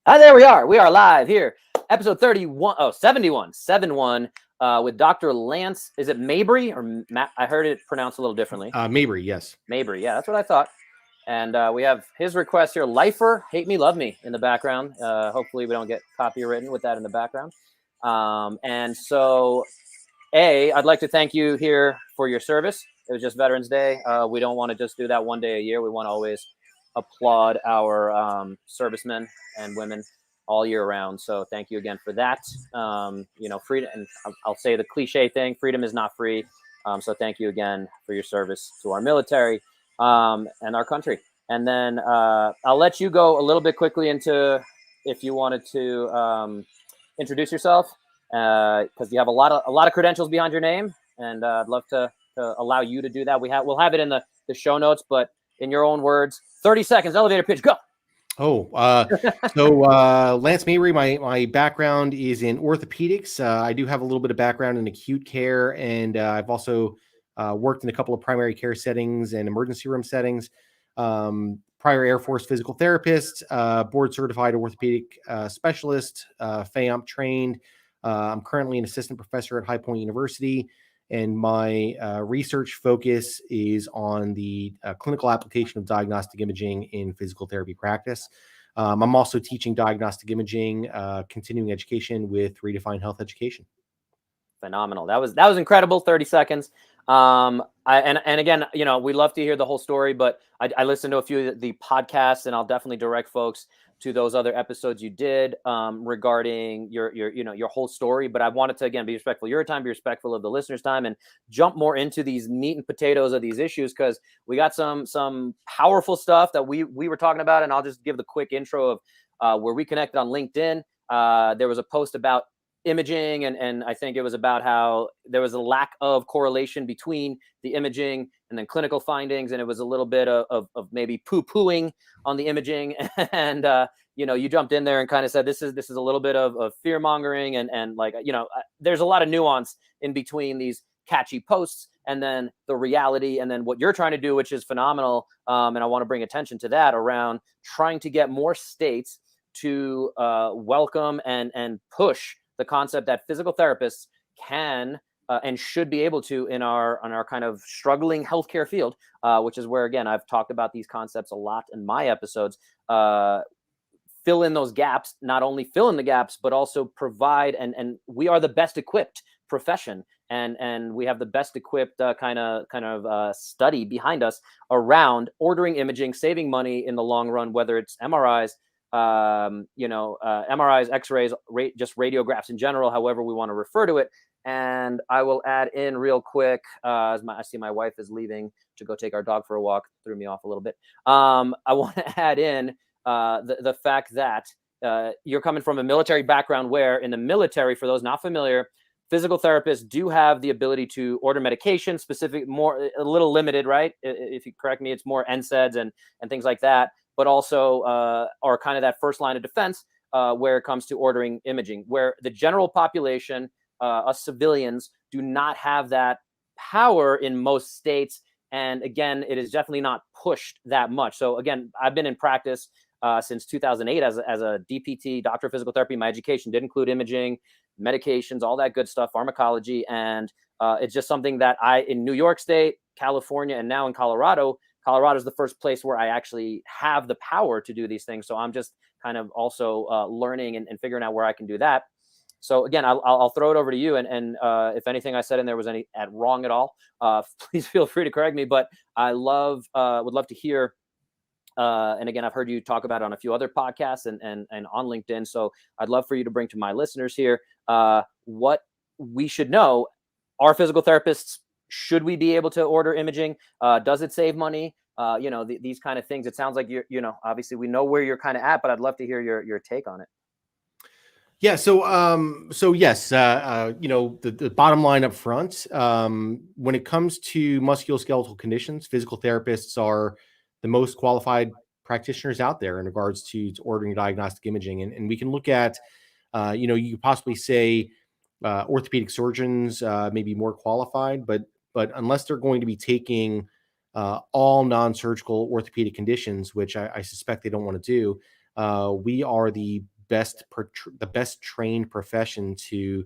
There we are. We are live here. Episode 31. Oh, 71 with Dr. Lance. Is it Mabry or I heard it pronounced a little differently. Mabry, yes. Mabry. Yeah, that's what I thought. And we have his request here. Lifer, Hate Me, Love Me in the background. Hopefully we don't get copywritten with that in the background. And so, I'd like to thank you here for your service. It was just Veterans Day. We don't want to just do that one day a year. We want to always applaud our servicemen and women all year round. So thank you again for that. Freedom, and I'll say the cliche thing, freedom is not free. So thank you again for your service to our military and our country. And then I'll let you go a little bit quickly into if you wanted to introduce yourself, because you have a lot of credentials behind your name, and I'd love to allow you to do that. We'll have it in the show notes, but in your own words, 30 seconds, elevator pitch, go. So Lance Mabry, my background is in orthopedics. I do have a little bit of background in acute care, and I've also worked in a couple of primary care settings and emergency room settings. Prior Air Force physical therapist, board certified orthopedic specialist, FAMP trained. I'm currently an assistant professor at High Point University, and my research focus is on the clinical application of diagnostic imaging in physical therapy practice. I'm also teaching diagnostic imaging, continuing education with Redefining Health Education. Phenomenal. That was incredible. 30 seconds. And again, we love to hear the whole story, but I listened to a few of the podcasts, and I'll definitely direct folks to those other episodes you did regarding your whole story. But I wanted to, again, be respectful of your time, be respectful of the listeners' time, and jump more into these meat and potatoes of these issues, because we got some powerful stuff that we were talking about. And I'll just give the quick intro of where we connected on LinkedIn. There was a post about imaging, and I think it was about how there was a lack of correlation between the imaging and then clinical findings, and it was a little bit of maybe poo-pooing on the imaging, and you jumped in there and kind of said this is a little bit of fear mongering, and there's a lot of nuance in between these catchy posts and then the reality, and then what you're trying to do, which is phenomenal, and I want to bring attention to that around trying to get more states to welcome and push the concept that physical therapists can and should be able to in our kind of struggling healthcare field, which is where, again, I've talked about these concepts a lot in my episodes. Fill in those gaps, not only fill in the gaps, but also provide, and we are the best equipped profession, and we have the best equipped kind of study behind us around ordering imaging, saving money in the long run, whether it's MRIs, MRIs, X-rays, just radiographs in general, however we want to refer to it. And I will add in real quick, I see my wife is leaving to go take our dog for a walk, threw me off a little bit. I want to add in the fact that you're coming from a military background, where in the military, for those not familiar, physical therapists do have the ability to order medication, a little limited, right? If you correct me, it's more NSAIDs and things like that, but also are kind of that first line of defense where it comes to ordering imaging, where the general population, us civilians, do not have that power in most states. And again, it is definitely not pushed that much. So again, I've been in practice since 2008 as a DPT, doctor of physical therapy. My education did include imaging, medications, all that good stuff, pharmacology. And it's just something that in New York State, California, and now in Colorado is the first place where I actually have the power to do these things. So I'm just kind of also learning and figuring out where I can do that. So again, I'll throw it over to you. And if anything I said in there was wrong at all, please feel free to correct me. But I would love to hear. And again, I've heard you talk about it on a few other podcasts and on LinkedIn. So I'd love for you to bring to my listeners here what we should know. Are physical therapists, should we be able to order imaging? Does it save money? These kind of things. It sounds like obviously we know where you're kind of at, but I'd love to hear your take on it. Yeah. So yes, the bottom line up front, when it comes to musculoskeletal conditions, physical therapists are the most qualified practitioners out there in regards to ordering diagnostic imaging. And we can look at, you could possibly say orthopedic surgeons may be more qualified, but unless they're going to be taking all non-surgical orthopedic conditions, which I suspect they don't want to do, we are the best trained profession to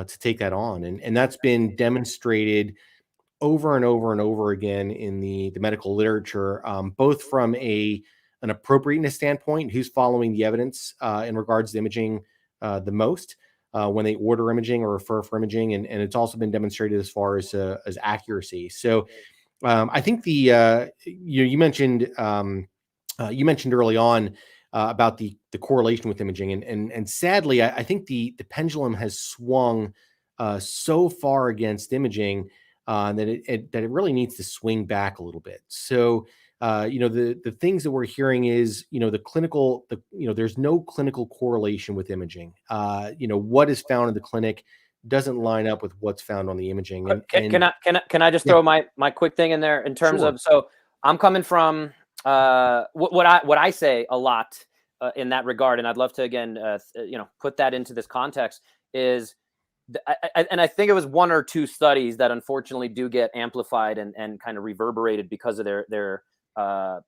take that on, and that's been demonstrated over and over and over again in the medical literature, both from an appropriateness standpoint, who's following the evidence in regards to imaging the most when they order imaging or refer for imaging, and it's also been demonstrated as far as accuracy. So I think you mentioned early on about the correlation with imaging, and sadly, I think the pendulum has swung so far against imaging that it really needs to swing back a little bit. So the things that we're hearing is there's no clinical correlation with imaging. What is found in the clinic doesn't line up with what's found on the imaging. Can I just throw my quick thing in there in terms of, so I'm coming from what I say a lot in that regard, and I'd love to again put that into this context is. And I think it was one or two studies that unfortunately do get amplified and kind of reverberated because of their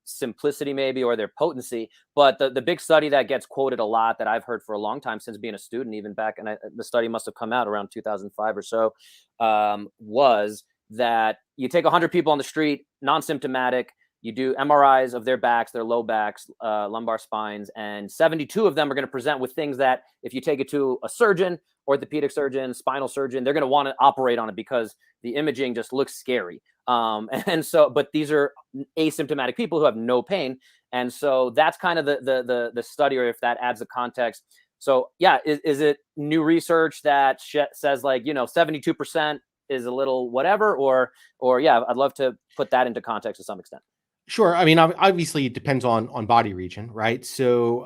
simplicity maybe, or their potency. But the big study that gets quoted a lot that I've heard for a long time since being a student, even back, and the study must have come out around 2005 or so, was that you take 100 people on the street, non-symptomatic, you do MRIs of their backs, their low backs, lumbar spines, and 72 of them are going to present with things that if you take it to a surgeon, orthopedic surgeon, spinal surgeon, they're going to want to operate on it because the imaging just looks scary. And so, but these are asymptomatic people who have no pain. And so that's kind of the study, or if that adds the context. So yeah, is it new research that says 72% is a little whatever, or yeah, I'd love to put that into context to some extent. Sure. I mean, obviously it depends on body region, right? So,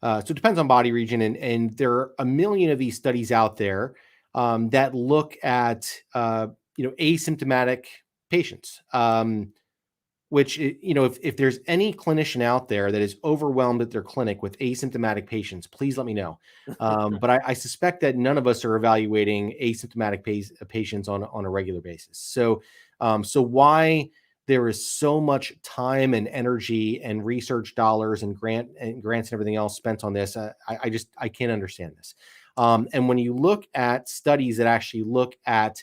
so it depends on body region, and there are a million of these studies out there that look at asymptomatic patients. Which, if there's any clinician out there that is overwhelmed at their clinic with asymptomatic patients, please let me know. But I suspect that none of us are evaluating asymptomatic patients on a regular basis. So, so why there is so much time and energy and research dollars and grants and everything else spent on this, I can't understand this. And when you look at studies that actually look at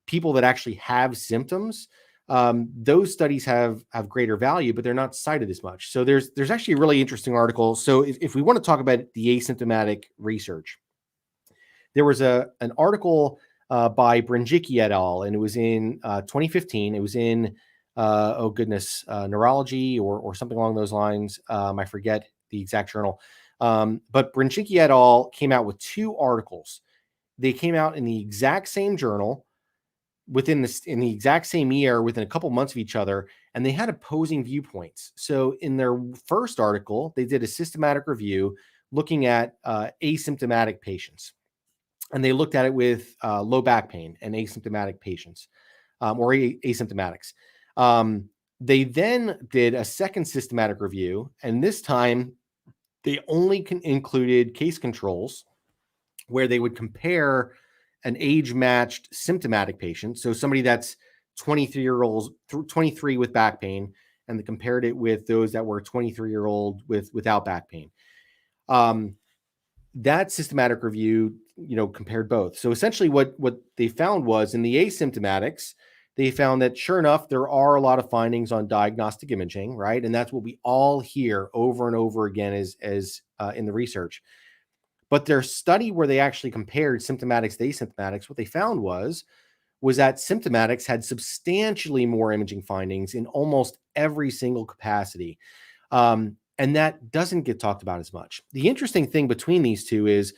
people that actually have symptoms, those studies have greater value, but they're not cited as much. So there's actually a really interesting article. So if we want to talk about the asymptomatic research, there was an article by Brindjicki et al., and it was in 2015. It was in neurology or something along those lines. I forget the exact journal. But Brindjicki et al. Came out with two articles. They came out in the exact same journal, in the exact same year, within a couple months of each other, and they had opposing viewpoints. So in their first article, they did a systematic review looking at asymptomatic patients, and they looked at it with low back pain and asymptomatic patients, or asymptomatics. They then did a second systematic review, and this time they only included case controls where they would compare an age-matched symptomatic patient, so somebody that's 23 with back pain, and they compared it with those that were 23-year-old without back pain. That systematic review, compared both. So essentially what they found was, in the asymptomatics, they found that sure enough, there are a lot of findings on diagnostic imaging, right? And that's what we all hear over and over again as in the research. But their study where they actually compared symptomatics to asymptomatics, what they found was that symptomatics had substantially more imaging findings in almost every single capacity. And that doesn't get talked about as much. The interesting thing between these two is,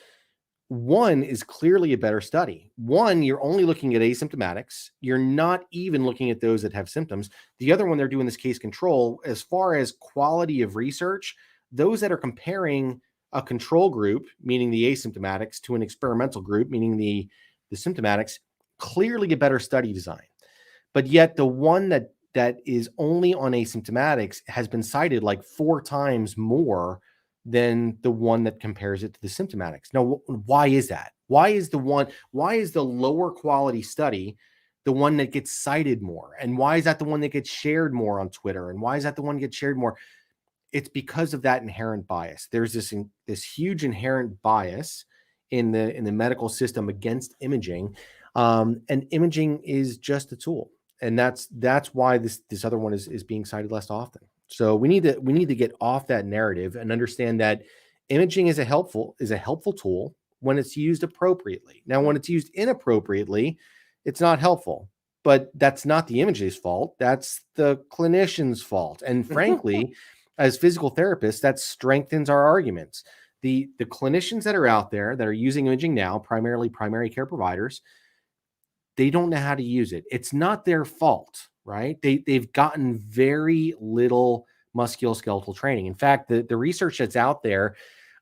one is clearly a better study. One, you're only looking at asymptomatics. You're not even looking at those that have symptoms. The other one, they're doing this case control. As far as quality of research, those that are comparing a control group, meaning the asymptomatics, to an experimental group, meaning the symptomatics, clearly a better study design. But yet the one that is only on asymptomatics has been cited like 4 times more than the one that compares it to the symptomatics. Now, why is that? Why is the lower quality study the one that gets cited more? And why is that the one that gets shared more on Twitter? And why is that the one that gets shared more? it's because of that inherent bias. There's this huge inherent bias in the medical system against imaging, and imaging is just a tool, and that's why this other one is being cited less often. So we need to get off that narrative and understand that imaging is a helpful tool when it's used appropriately. Now, when it's used inappropriately, it's not helpful. But that's not the image's fault. That's the clinician's fault. And frankly, as physical therapists, that strengthens our arguments. The clinicians that are out there that are using imaging now, primarily primary care providers, they don't know how to use it. It's not their fault, right? They've gotten very little musculoskeletal training. In fact, the research that's out there,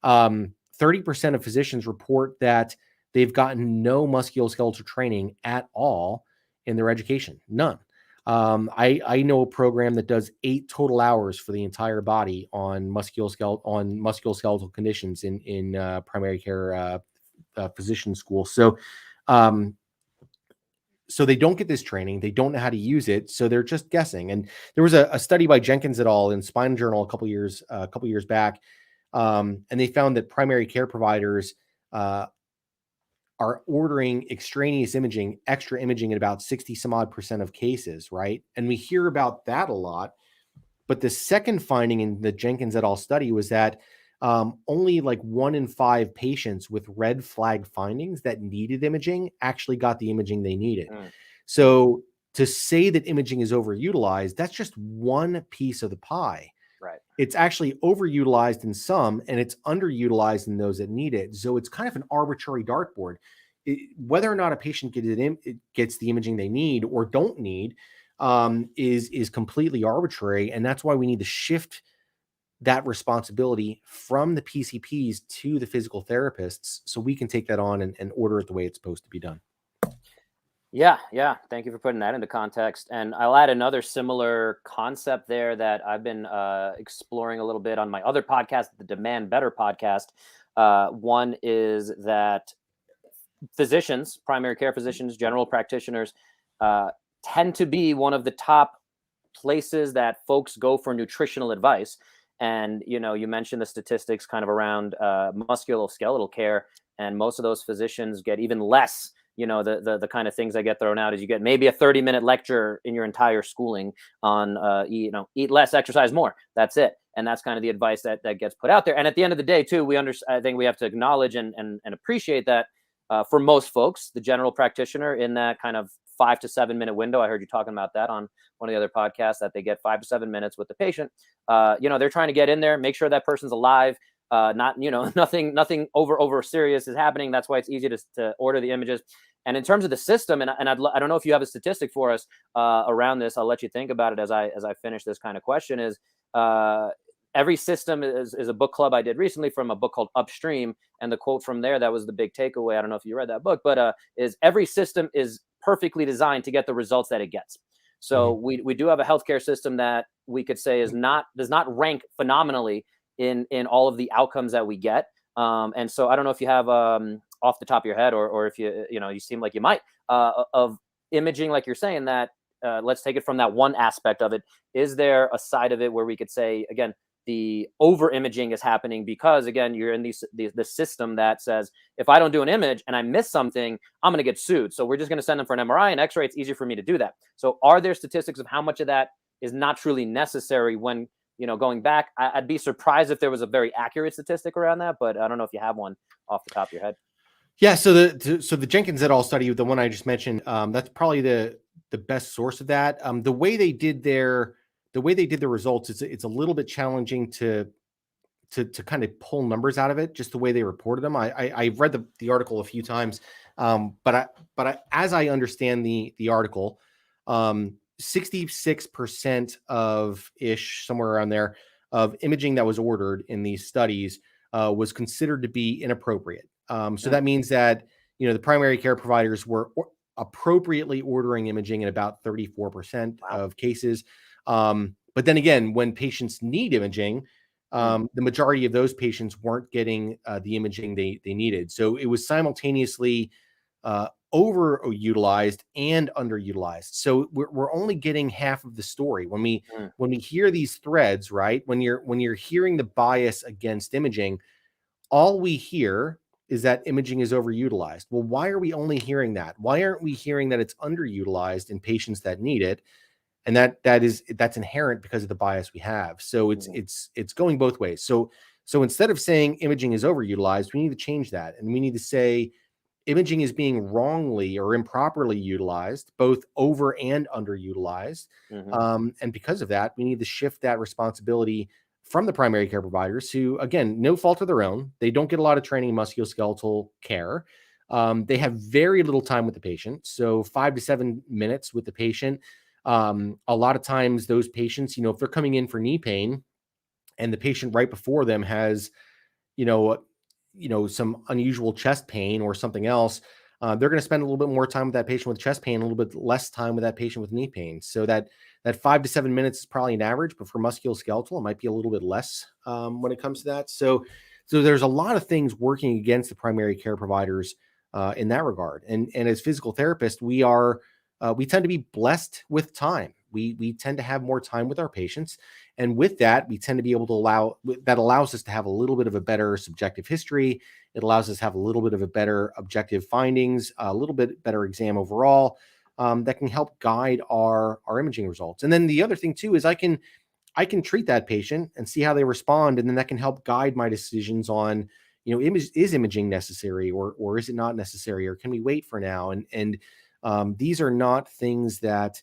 30% of physicians report that they've gotten no musculoskeletal training at all in their education. None. I know a program that does 8 total hours for the entire body on musculoskeletal conditions in primary care physician school. So they don't get this training. They don't know how to use it. So they're just guessing. And there was a study by Jenkins et al. In Spine Journal a couple years back, and they found that primary care providers are ordering extraneous imaging, extra imaging in about 60 some odd % of cases, right? And we hear about that a lot. But the second finding in the Jenkins et al. Study was that only like 1 in 5 patients with red flag findings that needed imaging actually got the imaging they needed. So to say that imaging is overutilized, that's just one piece of the pie. Right. It's actually overutilized in some, and it's underutilized in those that need it. So it's kind of an arbitrary dartboard. Whether or not a patient gets the imaging they need or don't need is completely arbitrary, and that's why we need to shift that responsibility from the PCPs to the physical therapists, so we can take that on and order it the way it's supposed to be done. Yeah. Thank you for putting that into context. And I'll add another similar concept there that I've been exploring a little bit on my other podcast, the Demand Better podcast. One is that physicians, primary care physicians, general practitioners, tend to be one of the top places that folks go for nutritional advice. And, you mentioned the statistics kind of around musculoskeletal care, and most of those physicians get even less. The kind of things that get thrown out is you get maybe a 30-minute lecture in your entire schooling on, eat less, exercise more. That's it. And that's kind of the advice that gets put out there. And at the end of the day, too, I think we have to acknowledge and appreciate that for most folks, the general practitioner in that kind of 5 to 7 minute window. I heard you talking about that on one of the other podcasts, that they get 5 to 7 minutes with the patient. They're trying to get in there, make sure that person's alive. Nothing over serious is happening. That's why it's easy to order the images. And in terms of the system, and I don't know if you have a statistic for us around this. I'll let you think about it as I finish this kind of question. Is every system is a book club I did recently from a book called Upstream, and the quote from there that was the big takeaway. I don't know if you read that book, but is every system is perfectly designed to get the results that it gets. So we do have a healthcare system that we could say does not rank phenomenally in all of the outcomes that we get. And so I don't know if you have off the top of your head, or if you seem like you might, of imaging, like you're saying, that let's take it from that one aspect of it. Is there a side of it where we could say, again, the over imaging is happening because, again, you're in the system that says, if I don't do an image and I miss something, I'm going to get sued. So we're just going to send them for an MRI and X-ray. It's easier for me to do that. So are there statistics of how much of that is not truly necessary when, going back? I'd be surprised if there was a very accurate statistic around that, but I don't know if you have one off the top of your head. Yeah. So the Jenkins et al. Study, the one I just mentioned, that's probably the best source of that. The way they did the results, it's a little bit challenging to kind of pull numbers out of it, just the way they reported them. I've read the article a few times, but as I understand the article, 66% of somewhere around there of imaging that was ordered in these studies was considered to be inappropriate. So that means that the primary care providers were appropriately ordering imaging in about 34% of cases. But then again, when patients need imaging, the majority of those patients weren't getting the imaging they needed. So it was simultaneously overutilized and underutilized. So we're only getting half of the story when we hear these threads, right? When you're hearing the bias against imaging, all we hear is that imaging is overutilized. Well, why are we only hearing that? Why aren't we hearing that it's underutilized in patients that need it? And that's inherent because of the bias we have. So it's going both ways. So instead of saying imaging is overutilized, we need to change that, and we need to say imaging is being wrongly or improperly utilized, both over and underutilized. And because of that, we need to shift that responsibility from the primary care providers, who, again, no fault of their own. They don't get a lot of training in musculoskeletal care. They have very little time with the patient. So 5 to 7 minutes with the patient. A lot of times those patients, if they're coming in for knee pain and the patient right before them has, some unusual chest pain or something else, they're going to spend a little bit more time with that patient with chest pain, a little bit less time with that patient with knee pain. So that 5 to 7 minutes is probably an average, but for musculoskeletal, it might be a little bit less when it comes to that. So there's a lot of things working against the primary care providers in that regard. And as physical therapists, we tend to be blessed with time. We tend to have more time with our patients. And with that, we tend to be able to allows us to have a little bit of a better subjective history. It allows us to have a little bit of a better objective findings, a little bit better exam overall, that can help guide our imaging results. And then the other thing too is I can treat that patient and see how they respond. And then that can help guide my decisions on, is imaging necessary or is it not necessary, or can we wait for now? And these are not things that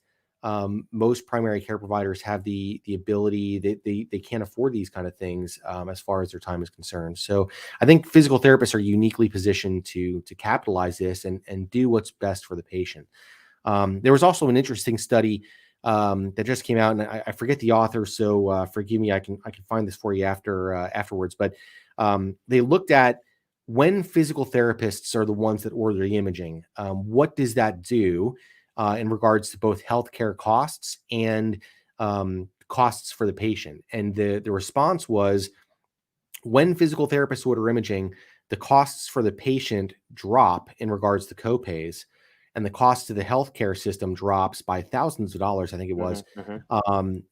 most primary care providers have the ability. They can't afford these kind of things as far as their time is concerned. So I think physical therapists are uniquely positioned to capitalize this and do what's best for the patient. There was also an interesting study that just came out, and I forget the author, so forgive me. I can find this for you afterwards. But they looked at, when physical therapists are the ones that order the imaging, what does that do in regards to both healthcare costs and costs for the patient? And the response was, when physical therapists order imaging, the costs for the patient drop in regards to copays, and the cost to the healthcare system drops by thousands of dollars, I think it was,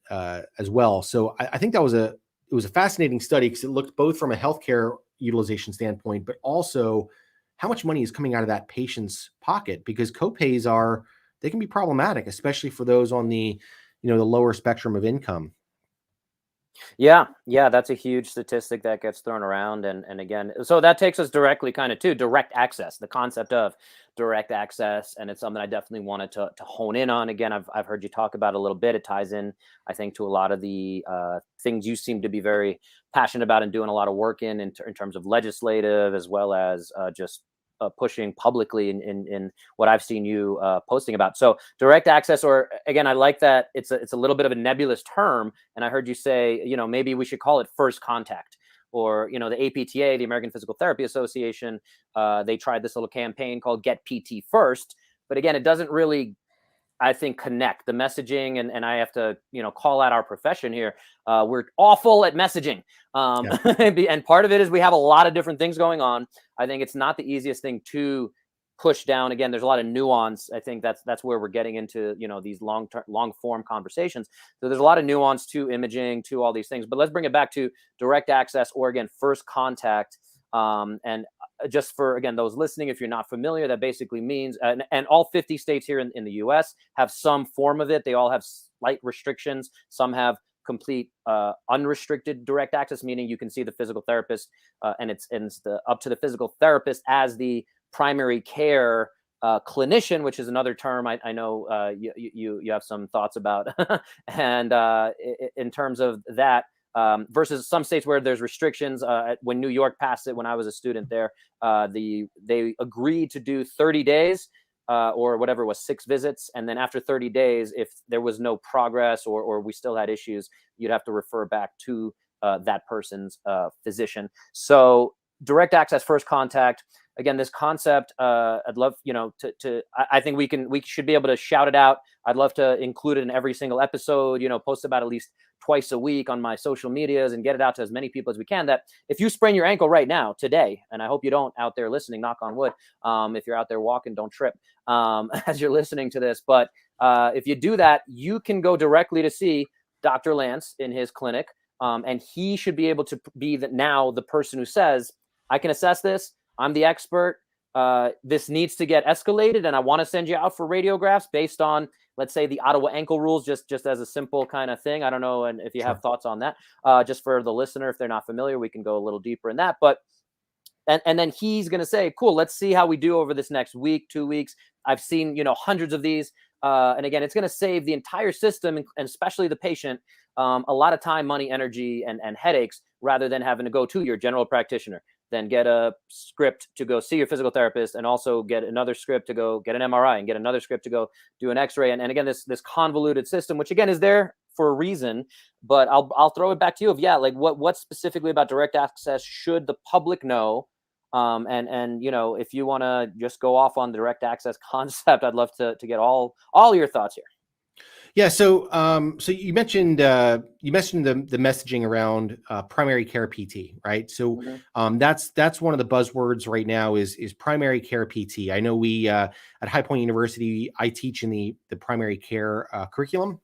as well. So I think it was a fascinating study, because it looked both from a healthcare utilization standpoint, but also how much money is coming out of that patient's pocket, because copays they can be problematic, especially for those on the lower spectrum of income. Yeah, that's a huge statistic that gets thrown around. And again, so that takes us directly kind of to direct access, the concept of direct access. And it's something I definitely wanted to hone in on. Again, I've heard you talk about it a little bit. It ties in, I think, to a lot of the things you seem to be very passionate about and doing a lot of work in terms of legislative, as well as just pushing publicly in what I've seen you posting about. So direct access, or again, I like that it's a little bit of a nebulous term. And I heard you say, maybe we should call it first contact, or, the APTA, the American Physical Therapy Association, they tried this little campaign called Get PT First. But again, it doesn't really, I think, connect the messaging, and I have to, call out our profession here. We're awful at messaging. And part of it is we have a lot of different things going on. I think it's not the easiest thing to push down. Again, there's a lot of nuance. I think that's where we're getting into, these long form conversations. So there's a lot of nuance to imaging, to all these things. But let's bring it back to direct access, or again, first contact. And just for, again, those listening, if you're not familiar, that basically means, and all 50 states here in the US have some form of it. They all have slight restrictions. Some have complete unrestricted direct access, meaning you can see the physical therapist, and it's up to the physical therapist as the primary care clinician, which is another term I know you have some thoughts about. And in terms of that, versus some states where there's restrictions. When New York passed it, when I was a student there, they agreed to do 30 days or whatever it was, 6 visits. And then after 30 days, if there was no progress, or we still had issues, you'd have to refer back to that person's physician. So direct access, first contact, again, this concept, I'd love, I think we should be able to shout it out. I'd love to include it in every single episode, post about at least twice a week on my social medias and get it out to as many people as we can, that if you sprain your ankle right now, today, and I hope you don't out there listening, knock on wood, if you're out there walking, don't trip as you're listening to this. But if you do that, you can go directly to see Dr. Lance in his clinic. And he should be able to be now the person who says, I can assess this. I'm the expert. This needs to get escalated, and I want to send you out for radiographs based on, let's say, the Ottawa ankle rules, just as a simple kind of thing. I don't know, and if you have thoughts on that, just for the listener, if they're not familiar, we can go a little deeper in that. But and then he's going to say, cool, let's see how we do over this next week, 2 weeks. I've seen, hundreds of these. And again, it's going to save the entire system, and especially the patient, a lot of time, money, energy, and headaches, rather than having to go to your general practitioner, then get a script to go see your physical therapist, and also get another script to go get an MRI, and get another script to go do an X-ray. And again, this convoluted system, which again is there for a reason. But I'll throw it back to you of, like what specifically about direct access should the public know? And if you want to just go off on the direct access concept, I'd love to get all your thoughts here. Yeah. So you mentioned the messaging around primary care PT, right? So that's one of the buzzwords right now is primary care PT. I know we at High Point University, I teach in the primary care curriculum.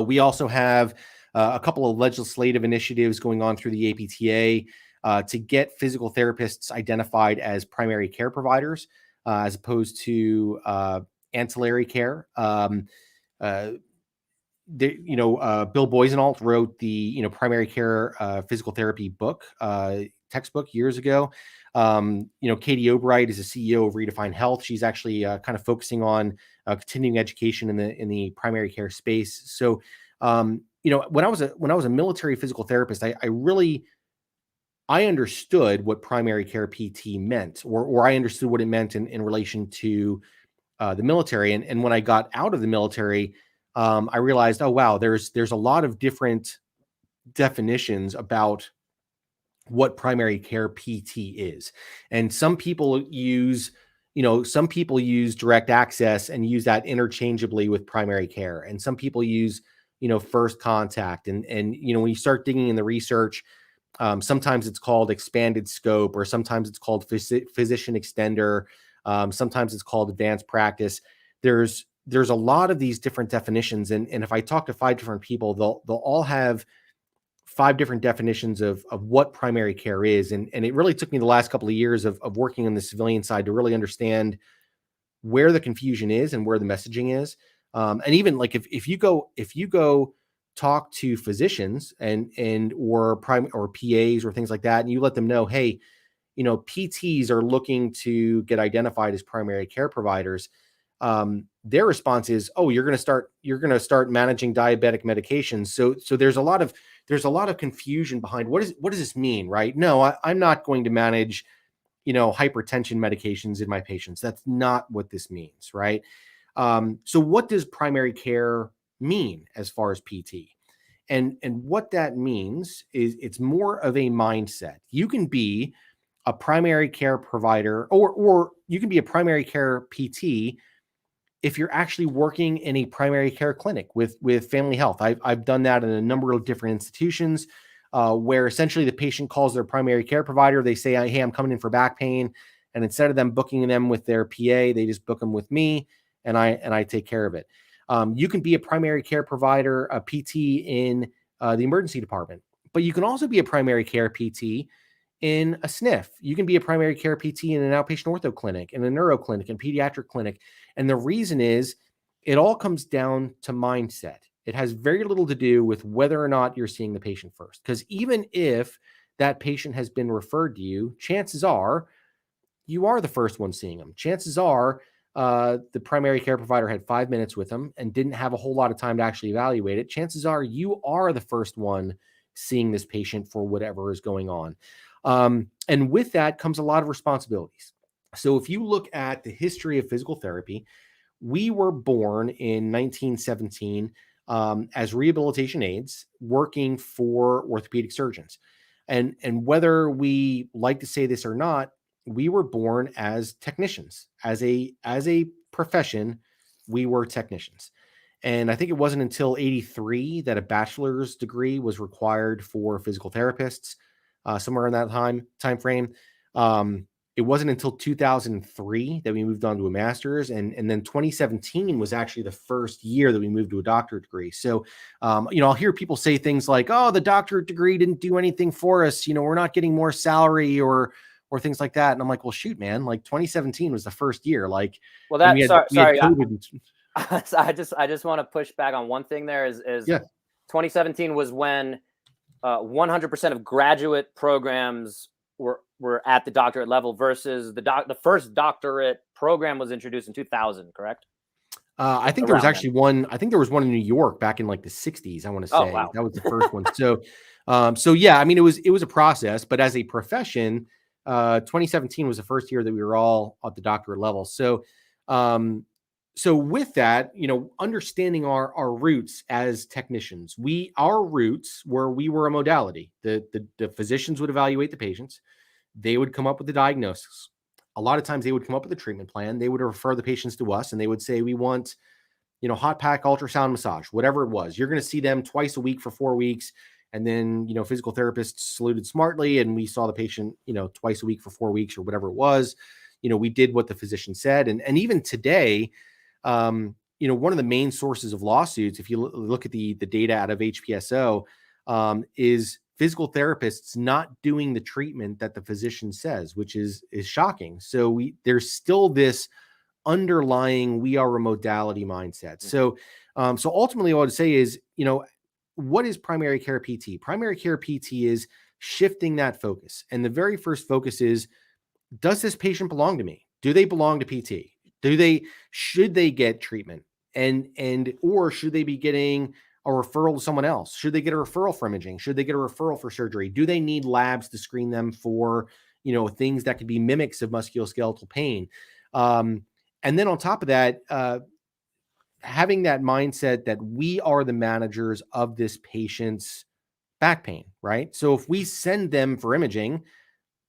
We also have a couple of legislative initiatives going on through the APTA to get physical therapists identified as primary care providers, as opposed to ancillary care. Bill Boisenalt wrote the primary care physical therapy book textbook years ago. Katie Obright is the CEO of Redefine Health. She's actually kind of focusing on continuing education in the primary care space. So when I was a military physical therapist, I understood what primary care PT meant, or I understood what it meant in relation to the military. And when I got out of the military, I realized, oh, wow, there's a lot of different definitions about what primary care PT is. And some people use direct access and use that interchangeably with primary care. And some people use, first contact. And when you start digging in the research, sometimes it's called expanded scope, or sometimes it's called physician extender. Sometimes it's called advanced practice. There's a lot of these different definitions. And if I talk to 5 different people, they'll all have 5 different definitions of what primary care is. And it really took me the last couple of years of working on the civilian side to really understand where the confusion is and where the messaging is. And even like if you go talk to physicians or PAs or things like that, and you let them know, hey, PTs are looking to get identified as primary care providers. Their response is, oh, you're going to start managing diabetic medications. So there's a lot of confusion behind what does this mean, right? No, I'm not going to manage, hypertension medications in my patients. That's not what this means, right? So what does primary care mean as far as PT? And what that means is it's more of a mindset. You can be a primary care provider, or you can be a primary care PT if you're actually working in a primary care clinic with family health. I've done that in a number of different institutions where essentially the patient calls their primary care provider. They say, hey, I'm coming in for back pain. And instead of them booking them with their PA, they just book them with me, and I take care of it. You can be a primary care provider, a PT in the emergency department, but you can also be a primary care PT in a SNF. You can be a primary care PT in an outpatient ortho clinic, in a neuro clinic, and pediatric clinic. And the reason is it all comes down to mindset. It has very little to do with whether or not you're seeing the patient first. Because even if that patient has been referred to you, chances are you are the first one seeing them. Chances are the primary care provider had 5 minutes with them and didn't have a whole lot of time to actually evaluate it. Chances are you are the first one seeing this patient for whatever is going on. And with that comes a lot of responsibilities. So if you look at the history of physical therapy, we were born in 1917 as rehabilitation aides working for orthopedic surgeons. And whether we like to say this or not, we were born as technicians. As a profession, we were technicians. And I think it wasn't until 83 that a bachelor's degree was required for physical therapists, somewhere in that time frame. It wasn't until 2003 that we moved on to a master's, and then 2017 was actually the first year that we moved to a doctorate degree. So, I'll hear people say things like, "Oh, the doctorate degree didn't do anything for us. We're not getting more salary or things like that." And I'm like, "Well, shoot, man! Like 2017 was the first year. Like, Well, and that we had sorry. COVID." I just want to push back on one thing. There is Yeah. 2017 was when 100% of graduate programs were at the doctorate level versus the first doctorate program was introduced in 2000, correct? I think there was actually one. I think there was one in New York back in like the 60s. I want to say wow. that was the first one. So yeah, I mean, it was a process, but as a profession, 2017 was the first year that we were all at the doctorate level. So, so with that, understanding our roots as technicians, our roots were we were a modality. The physicians would evaluate the patients. They would come up with the diagnosis. A lot of times they would come up with a treatment plan. They would refer the patients to us and they would say, we want, hot pack ultrasound massage, whatever it was. You're going to see them twice a week for 4 weeks. And then, physical therapists saluted smartly and we saw the patient, twice a week for 4 weeks or whatever it was. We did what the physician said. And even today, one of the main sources of lawsuits, if you look at the data out of HPSO, is physical therapists not doing the treatment that the physician says, which is shocking. So there's still this underlying we are a modality mindset. So ultimately what I would say is, what is primary care PT? Primary care PT is shifting that focus. And the very first focus is, does this patient belong to me? Do they belong to PT? Should they get treatment? Or should they be getting a referral to someone else? Should they get a referral for imaging? Should they get a referral for surgery? Do they need labs to screen them for, things that could be mimics of musculoskeletal pain? And then on top of that, having that mindset that we are the managers of this patient's back pain, right? So if we send them for imaging,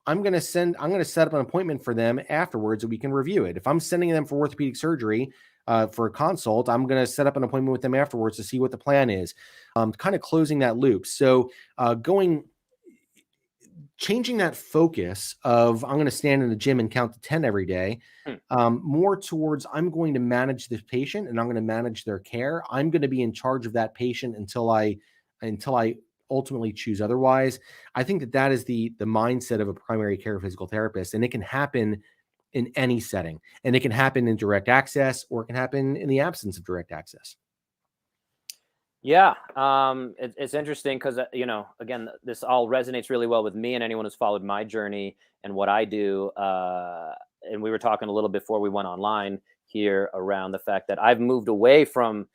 I'm going to set up an appointment for them afterwards so we can review it. If I'm sending them for orthopedic surgery, for a consult, I'm going to set up an appointment with them afterwards to see what the plan is. Kind of closing that loop. So changing that focus of I'm going to stand in the gym and count to 10 every day, more towards I'm going to manage this patient and I'm going to manage their care. I'm going to be in charge of that patient until I ultimately choose otherwise. I think that is the mindset of a primary care physical therapist, and it can happen in any setting, and it can happen in direct access or it can happen in the absence of direct access. Yeah. It's interesting because, again, this all resonates really well with me and anyone who's followed my journey and what I do. And we were talking a little before we went online here around the fact that I've moved away from,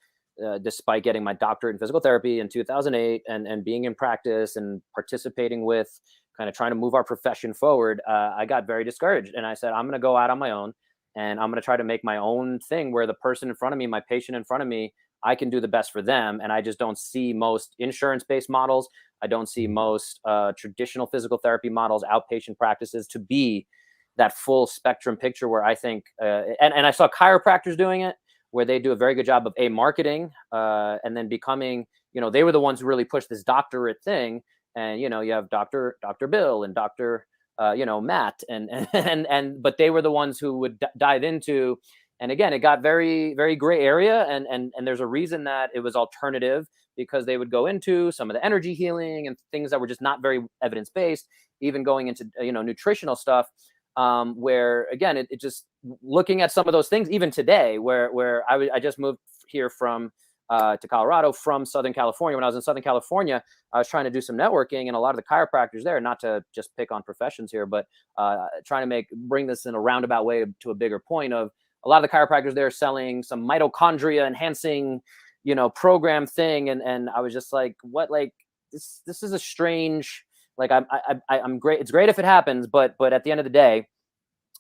despite getting my doctorate in physical therapy in 2008 and being in practice and participating with kind of trying to move our profession forward, I got very discouraged. And I said, I'm going to go out on my own and I'm going to try to make my own thing where the person in front of me, my patient in front of me, I can do the best for them. And I just don't see most insurance-based models. I don't see most traditional physical therapy models, outpatient practices to be that full spectrum picture where I think, and I saw chiropractors doing it, where they do a very good job of marketing and then becoming, they were the ones who really pushed this doctorate thing. And, you have Dr. Bill and Dr. Matt but they were the ones who would dive into, and again, it got very, very gray area. And there's a reason that it was alternative, because they would go into some of the energy healing and things that were just not very evidence-based, even going into, nutritional stuff. Where again, it just looking at some of those things, even today, where I just moved here to Colorado from Southern California. When I was in Southern California, I was trying to do some networking, and a lot of the chiropractors there, not to just pick on professions here, but trying to bring this in a roundabout way to a bigger point of a lot of the chiropractors there selling some mitochondria enhancing, program thing. And I was just like, what, like this is a strange, like I'm great. It's great if it happens, but at the end of the day,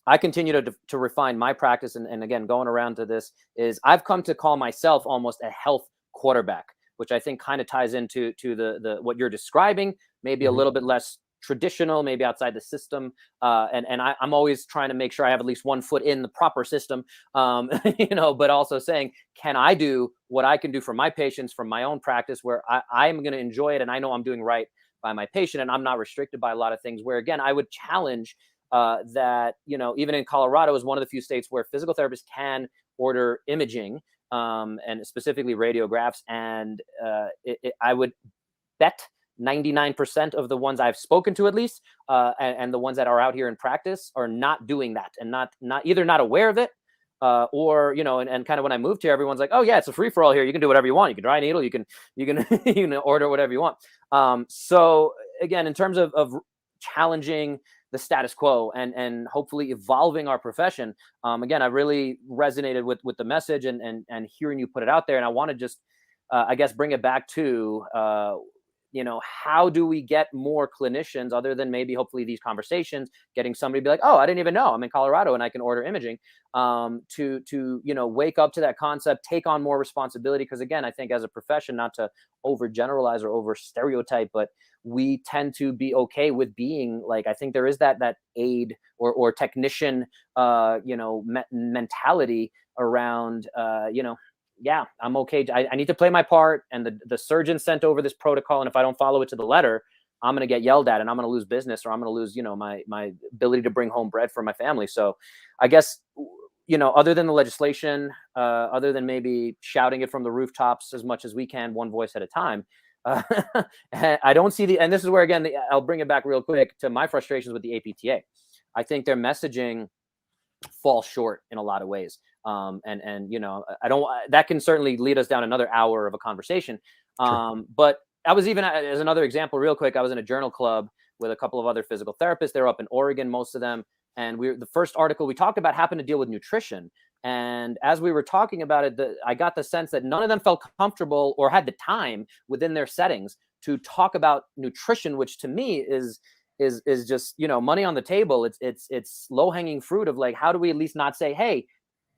I continue to refine my practice. And again, going around to this is I've come to call myself almost a health quarterback, which I think kind of ties into the what you're describing, maybe a little bit less traditional, maybe outside the system. And I'm always trying to make sure I have at least one foot in the proper system, but also saying, can I do what I can do for my patients from my own practice where I'm going to enjoy it and I know I'm doing right by my patient and I'm not restricted by a lot of things, where again, I would challenge that, even in Colorado is one of the few states where physical therapists can order imaging, and specifically radiographs. And I would bet 99% of the ones I've spoken to, at least, and the ones that are out here in practice, are not doing that, and not either not aware of it, or and kind of when I moved here, everyone's like, oh yeah, it's a free for all here. You can do whatever you want. You can dry needle. You can order whatever you want. So again, in terms of challenging the status quo and hopefully evolving our profession, again, I really resonated with the message and hearing you put it out there. And I want to just I guess bring it back to how do we get more clinicians, other than maybe hopefully these conversations, getting somebody to be like, oh, I didn't even know I'm in Colorado and I can order imaging, to wake up to that concept, take on more responsibility. Because again, I think as a profession, not to overgeneralize or over stereotype, but we tend to be okay with being like, I think there is that aid or technician mentality around yeah, I'm okay. I need to play my part. And the surgeon sent over this protocol. And if I don't follow it to the letter, I'm going to get yelled at and I'm going to lose business, or I'm going to lose, my ability to bring home bread for my family. So I guess, other than the legislation, other than maybe shouting it from the rooftops as much as we can, one voice at a time, I don't see and this is where, again, I'll bring it back real quick to my frustrations with the APTA. I think their messaging falls short in a lot of ways. And I don't, that can certainly lead us down another hour of a conversation. Sure. But I was, even as another example, real quick, I was in a journal club with a couple of other physical therapists. They're up in Oregon, most of them. And the first article we talked about happened to deal with nutrition. And as we were talking about it, I got the sense that none of them felt comfortable or had the time within their settings to talk about nutrition, which to me is just, money on the table. It's low hanging fruit of like, how do we at least not say, hey,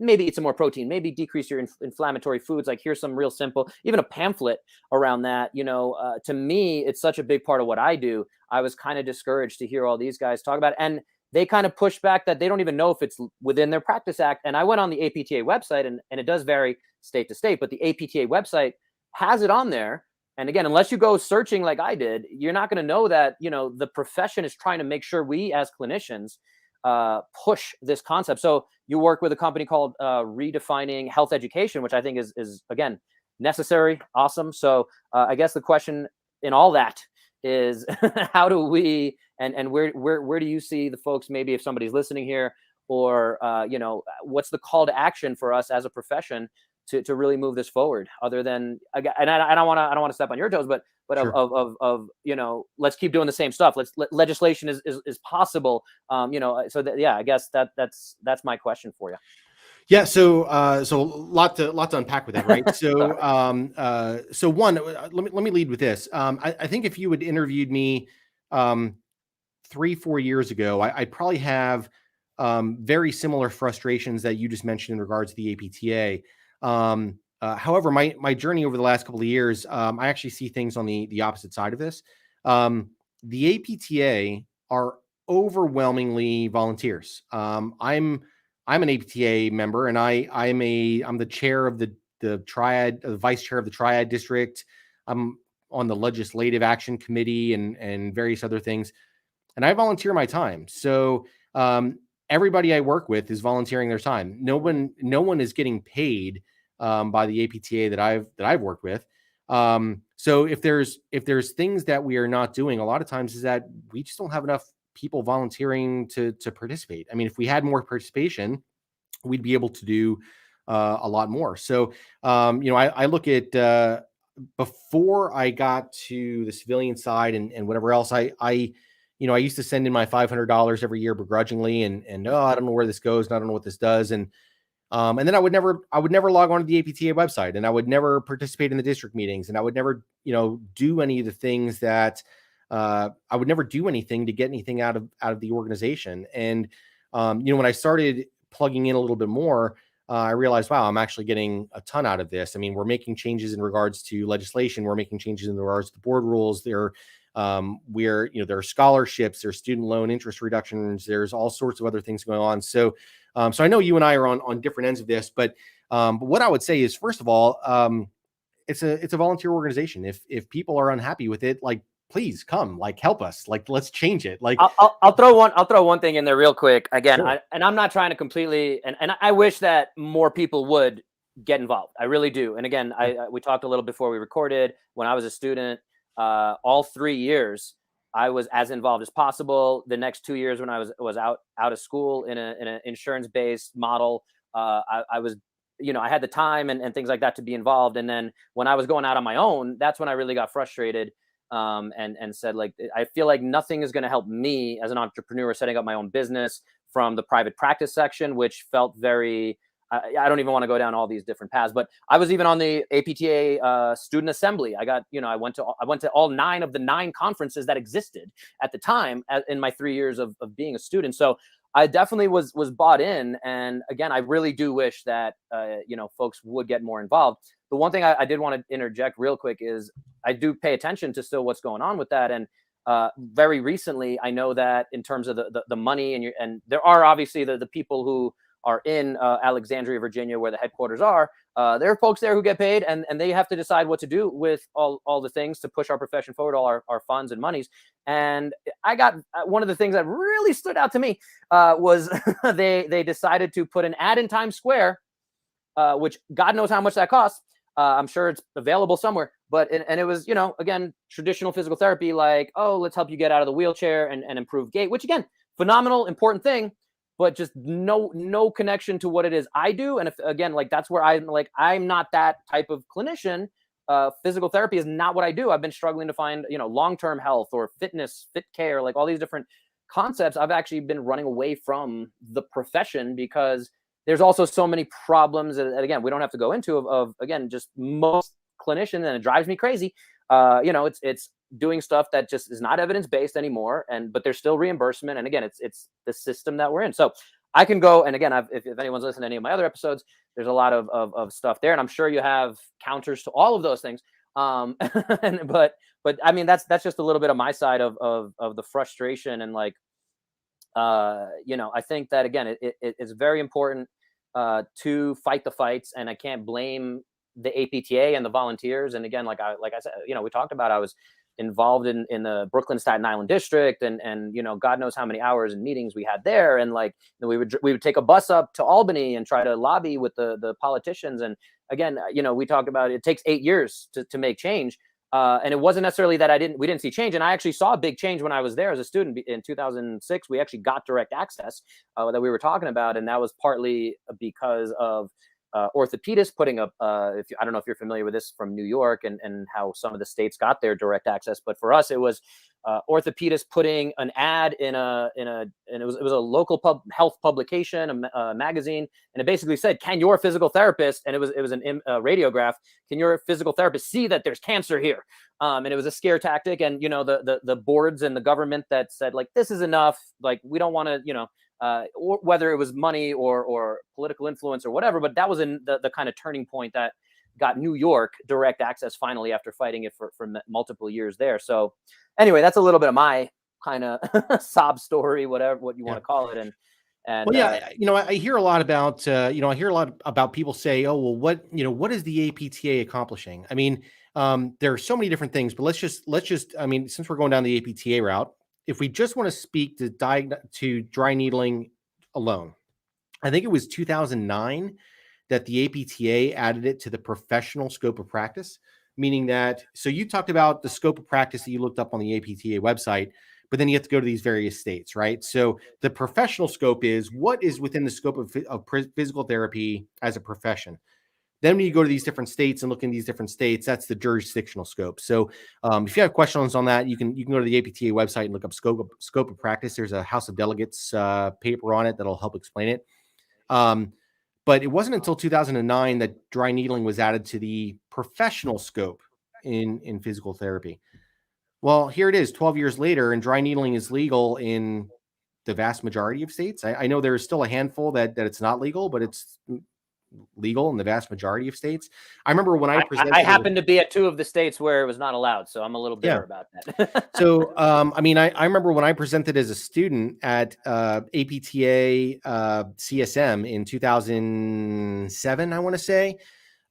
maybe eat some more protein, maybe decrease your inflammatory foods. Like, here's some real simple, even a pamphlet around that. To me, it's such a big part of what I do. I was kind of discouraged to hear all these guys talk about it. And they kind of push back that they don't even know if it's within their practice act. And I went on the APTA website, and it does vary state to state, but the APTA website has it on there. And again, unless you go searching like I did, you're not going to know that, the profession is trying to make sure we as clinicians push this concept. So you work with a company called Redefining Health Education, which I think is again, necessary. Awesome. So I guess the question in all that is how do we, and where do you see the folks, maybe if somebody's listening here, or what's the call to action for us as a profession to really move this forward, other than, and I don't want to step on your toes, but sure, of let's keep doing the same stuff. Legislation is possible. So that, yeah, I guess that's my question for you. Yeah. So a lot to unpack with that, right? So, so one, let me lead with this. I think if you had interviewed me 3-4 years ago, I'd probably have very similar frustrations that you just mentioned in regards to the APTA. However, my journey over the last couple of years, I actually see things on the opposite side of this. The APTA are overwhelmingly volunteers. I'm an APTA member, and I'm the chair of the triad, the vice chair of the triad district. I'm on the legislative action committee and various other things, and I volunteer my time. So everybody I work with is volunteering their time. No one is getting paid by the APTA that I've worked with. So if there's things that we are not doing, a lot of times is that we just don't have enough people volunteering to participate. I mean, if we had more participation, we'd be able to do a lot more. So, I look at before I got to the civilian side and whatever else, I used to send in my $500 every year begrudgingly, and I don't know where this goes, and I don't know what this does, and then I would never log on to the APTA website, and I would never participate in the district meetings, and I would never, do any of the things that I would never do anything to get anything out of the organization. And when I started plugging in a little bit more, I realized, wow, I'm actually getting a ton out of this. I mean, we're making changes in regards to legislation. We're making changes in regards to the board rules. They're where, there are scholarships, there's student loan interest reductions, there's all sorts of other things going on. So, so I know you and I are on different ends of this, but what I would say is, first of all, it's a volunteer organization. If people are unhappy with it, like, please come, like, help us, like, let's change it. Like, I'll throw one thing in there real quick. Again, sure. I'm not trying to completely, and I wish that more people would get involved. I really do. And again, we talked a little before we recorded. When I was a student, all 3 years, I was as involved as possible. The next 2 years, when I was out of school in an insurance based model, I was, I had the time and things like that to be involved. And then when I was going out on my own, that's when I really got frustrated. And said, like, I feel like nothing is going to help me as an entrepreneur setting up my own business from the private practice section, which felt very, I don't even want to go down all these different paths, but I was even on the APTA student assembly. I went to all 9 of the 9 conferences that existed at the time in my 3 years of being a student. So I definitely was bought in. And again, I really do wish that, folks would get more involved. The one thing I did want to interject real quick is I do pay attention to still what's going on with that. And very recently, I know that in terms of the money and there are obviously the people who are in Alexandria, Virginia, where the headquarters are. There are folks there who get paid, and they have to decide what to do with all the things to push our profession forward, all our funds and monies. And I got one of the things that really stood out to me was they decided to put an ad in Times Square, which God knows how much that costs. I'm sure it's available somewhere, but it was, again, traditional physical therapy, like, oh, let's help you get out of the wheelchair and improve gait, which again, phenomenal, important thing, but just no connection to what it is I do. And if, again, like, that's where I'm not that type of clinician. Physical therapy is not what I do. I've been struggling to find, long-term health or fitness, fit care, like all these different concepts. I've actually been running away from the profession because there's also so many problems that, again, we don't have to go into of again, just most clinicians, and it drives me crazy. It's doing stuff that just is not evidence-based anymore. But there's still reimbursement. And again, it's the system that we're in. So I can go, and again, if anyone's listened to any of my other episodes, there's a lot of stuff there. And I'm sure you have counters to all of those things. But I mean, that's just a little bit of my side of the frustration. And like, I think that, again, it's very important to fight the fights, and I can't blame the APTA and the volunteers. And again, like I said, we talked about, I was involved in the Brooklyn Staten Island district, and God knows how many hours and meetings we had there. And like, we would take a bus up to Albany and try to lobby with the politicians. And again, we talked about it takes 8 years to make change. And it wasn't necessarily that we didn't see change. And I actually saw a big change when I was there as a student in 2006. We actually got direct access that we were talking about. And that was partly because of orthopedists putting up, I don't know if you're familiar with this from New York and how some of the states got their direct access. But for us, it was orthopedists putting an ad and it was a local health publication, a magazine, and it basically said, "Can your physical therapist," and it was a radiograph, "Can your physical therapist see that there's cancer here?" And it was a scare tactic, and the boards and the government that said, like, this is enough, like, we don't want to, or whether it was money or political influence or whatever, but that was the kind of turning point that got New York direct access finally after fighting it for multiple years there. So anyway, that's a little bit of my kind of sob story, what you want to call it. And well, yeah, I hear a lot about, I hear a lot about people say, oh, well, what is the APTA accomplishing? I mean, there are so many different things, but let's just, I mean, since we're going down the APTA route, if we just want to speak to dry needling alone, I think it was 2009 that the APTA added it to the professional scope of practice, meaning that, so you talked about the scope of practice that you looked up on the APTA website, but then you have to go to these various states, right? So the professional scope is what is within the scope of physical therapy as a profession. Then when you go to these different states and look in these different states, that's the jurisdictional scope. So if you have questions on that, you can go to the APTA website and look up scope of practice. There's a House of Delegates paper on it that'll help explain it. But it wasn't until 2009 that dry needling was added to the professional scope in physical therapy. Well, here it is 12 years later, and dry needling is legal in the vast majority of states. I know there's still a handful that it's not legal, but it's legal in the vast majority of states. I remember when I presented. I happened to be at 2 of the states where it was not allowed, so I'm a little bitter about that. So, I mean, I remember when I presented as a student at APTA CSM in 2007, I want to say,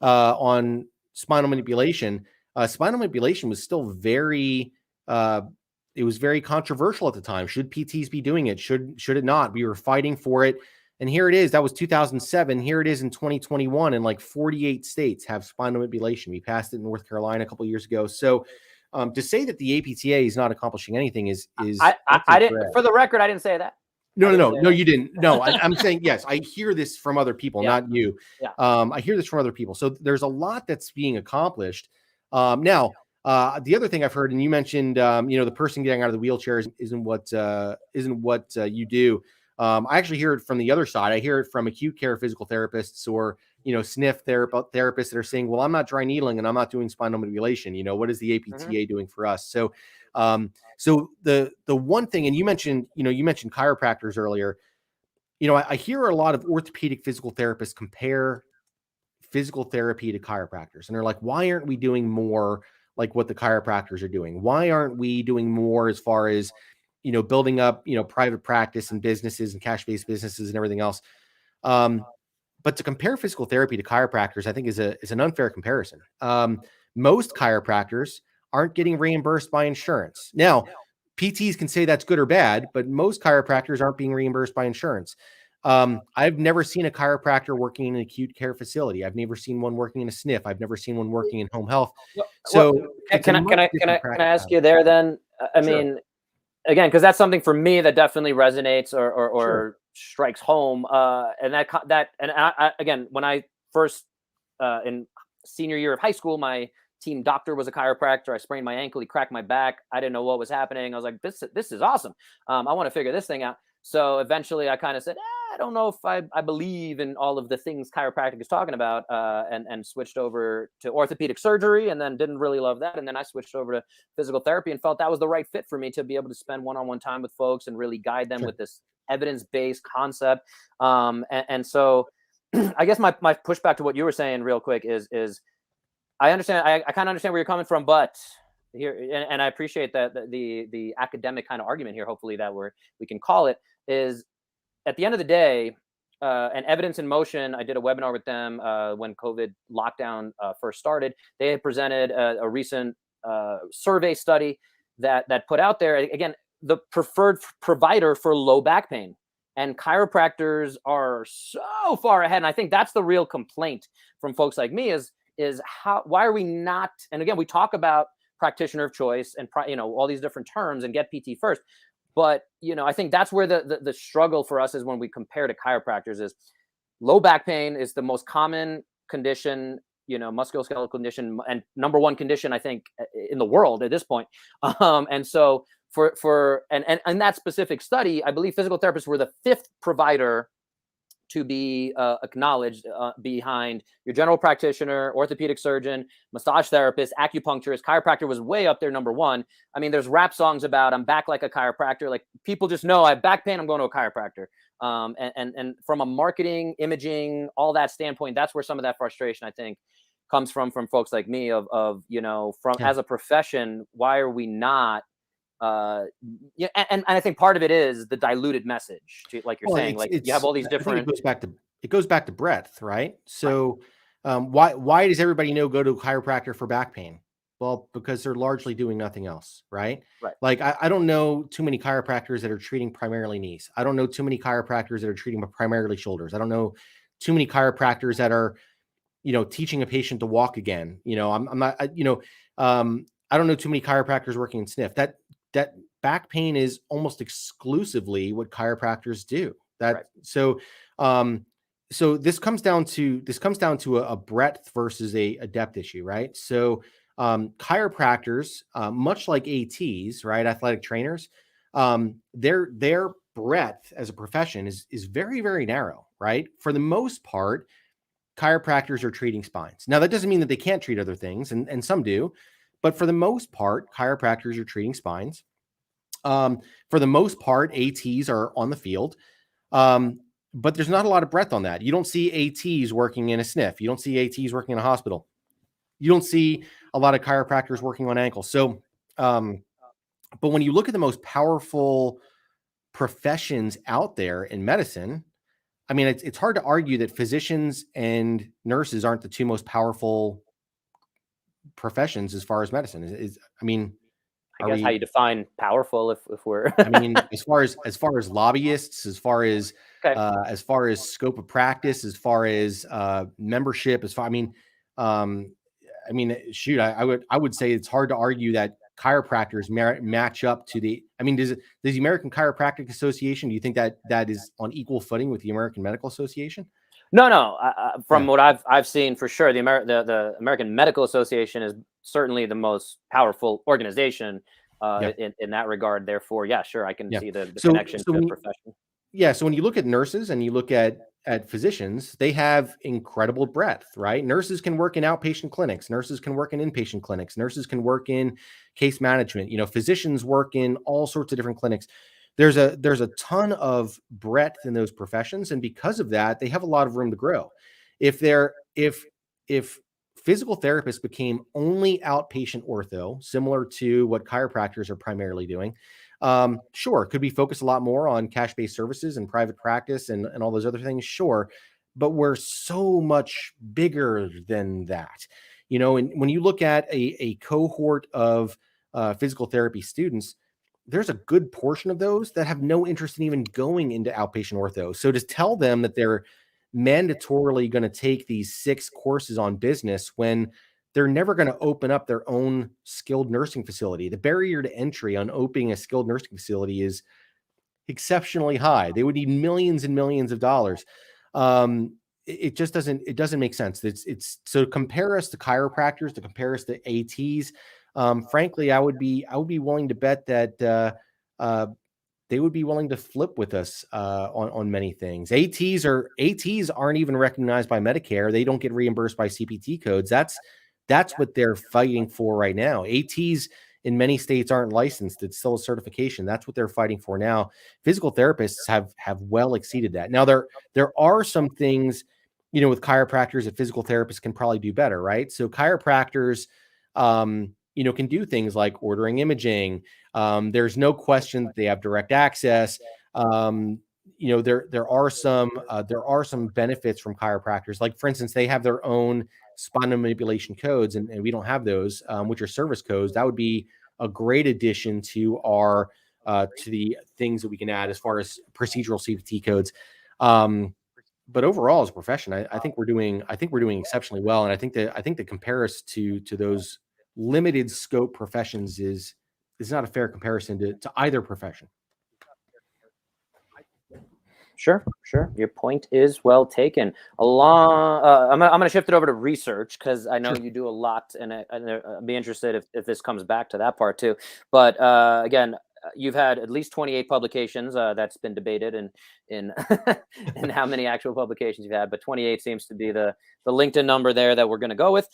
on spinal manipulation. Spinal manipulation was still very, it was very controversial at the time. Should PTs be doing it? Should it not? We were fighting for it. And here it is. That was 2007. Here it is in 2021, and like 48 states have spinal manipulation. We passed it in North Carolina a couple of years ago. So to say that the APTA is not accomplishing anything is I didn't. For the record, I didn't say that. No, you didn't. No, I'm saying yes. I hear this from other people, not you. Yeah. I hear this from other people. So there's a lot that's being accomplished. Now, the other thing I've heard, and you mentioned, the person getting out of the wheelchair isn't what you do. I actually hear it from the other side. I hear it from acute care physical therapists or, SNF therapists that are saying, well, I'm not dry needling and I'm not doing spinal manipulation. What is the APTA doing for us? So, so the one thing, and you mentioned chiropractors earlier, I hear a lot of orthopedic physical therapists compare physical therapy to chiropractors. And they're like, why aren't we doing more like what the chiropractors are doing? Why aren't we doing more as far as, building up, private practice and businesses and cash-based businesses and everything else? But to compare physical therapy to chiropractors, I think is an unfair comparison. Most chiropractors aren't getting reimbursed by insurance. Now, PTs can say that's good or bad, but most chiropractors aren't being reimbursed by insurance. I've never seen a chiropractor working in an acute care facility. I've never seen one working in a SNF. I've never seen one working in home health. So can I ask you there then? I mean, again, because that's something for me that definitely resonates or strikes home. And again, when I first in senior year of high school, my team doctor was a chiropractor. I sprained my ankle. He cracked my back. I didn't know what was happening. I was like, this is awesome. I want to figure this thing out. So eventually I kind of said, I don't know if I believe in all of the things chiropractic is talking about, and switched over to orthopedic surgery, and then didn't really love that. And then I switched over to physical therapy and felt that was the right fit for me to be able to spend one-on-one time with folks and really guide them with this evidence-based concept. And so I guess my pushback to what you were saying real quick is I understand. I kind of understand where you're coming from, but here, and I appreciate that the academic kind of argument here, hopefully that we can call it, is at the end of the day, and Evidence in Motion, I did a webinar with them when COVID lockdown first started. They had presented a recent survey study that put out there, again, the preferred provider for low back pain. And chiropractors are so far ahead. And I think that's the real complaint from folks like me is why are we not, and again, we talk about practitioner of choice and all these different terms and get PT first. But, I think that's where the struggle for us is when we compare to chiropractors is low back pain is the most common condition, musculoskeletal condition and number one condition, I think, in the world at this point. And so for that specific study, I believe physical therapists were the 5th provider to be acknowledged behind your general practitioner, orthopedic surgeon, massage therapist, acupuncturist. Chiropractor was way up there, number 1. I mean, there's rap songs about I'm back like a chiropractor. Like people just know I have back pain, I'm going to a chiropractor. And from a marketing, imaging, all that standpoint, that's where some of that frustration I think comes from folks like me as a profession, why are we not? And I think part of it is the diluted message, like you're saying, like you have all these different. It goes back to breadth, right? So, why does everybody go to a chiropractor for back pain? Well, because they're largely doing nothing else, right? Right. Like I don't know too many chiropractors that are treating primarily knees. I don't know too many chiropractors that are treating primarily shoulders. I don't know too many chiropractors that are, teaching a patient to walk again. I'm not. I don't know too many chiropractors working in SNF. That back pain is almost exclusively what chiropractors do. So this comes down to a breadth versus a depth issue, right? So chiropractors, much like ATs, right, athletic trainers, their breadth as a profession is very, very narrow, right? For the most part, chiropractors are treating spines. Now that doesn't mean that they can't treat other things, and some do. But for the most part, chiropractors are treating spines. For the most part, ATs are on the field. but there's not a lot of breadth on that. You don't see ATs working in a SNF. You don't see ATs working in a hospital. You don't see a lot of chiropractors working on ankles. So, but when you look at the most powerful professions out there in medicine, I mean, it's hard to argue that physicians and nurses aren't the two most powerful professions as far as medicine is. I mean, I guess how you define powerful, if we're I mean, as far as lobbyists, okay. as far as scope of practice, as far as membership, shoot, I would say it's hard to argue that chiropractors match up to the. I mean, does the American Chiropractic Association? Do you think that is on equal footing with the American Medical Association? No. From what I've seen, for sure, the American Medical Association is certainly the most powerful organization in that regard. Therefore, yeah, sure, I can see the connection to the profession. Yeah. So when you look at nurses and you look at physicians, they have incredible breadth, right? Nurses can work in outpatient clinics. Nurses can work in inpatient clinics. Nurses can work in case management. Physicians work in all sorts of different clinics. There's a ton of breadth in those professions. And because of that, they have a lot of room to grow. If physical therapists became only outpatient ortho, similar to what chiropractors are primarily doing, sure, could we focus a lot more on cash-based services and private practice and all those other things? Sure. But we're so much bigger than that. And when you look at a cohort of physical therapy students, there's a good portion of those that have no interest in even going into outpatient ortho. So to tell them that they're mandatorily going to take these 6 courses on business when they're never going to open up their own skilled nursing facility. The barrier to entry on opening a skilled nursing facility is exceptionally high. They would need millions and millions of dollars. It just doesn't make sense. It's so compare us to chiropractors, to compare us to ATs. Frankly, I would be willing to bet that they would be willing to flip with us on many things. ATs aren't even recognized by Medicare. They don't get reimbursed by CPT codes. That's what they're fighting for right now. ATs in many states aren't licensed. It's still a certification. That's what they're fighting for now. Physical therapists have well exceeded that. Now there are some things, with chiropractors that physical therapists can probably do better, right? So chiropractors, can do things like ordering imaging. There's no question that they have direct access. There are some benefits from chiropractors. Like, for instance, they have their own spinal manipulation codes, and we don't have those, which are service codes. That would be a great addition to our to the things that we can add as far as procedural CPT codes. But overall, as a profession, I think we're doing exceptionally well, and I think the comparison to those limited scope professions is not a fair comparison to either profession. Sure. Your point is well taken. I'm going to shift it over to research, because I know you do a lot, and I'd be interested if this comes back to that part too. But again, you've had at least 28 publications. That's been debated in in how many actual publications you've had, but 28 seems to be the LinkedIn number there that we're going to go with.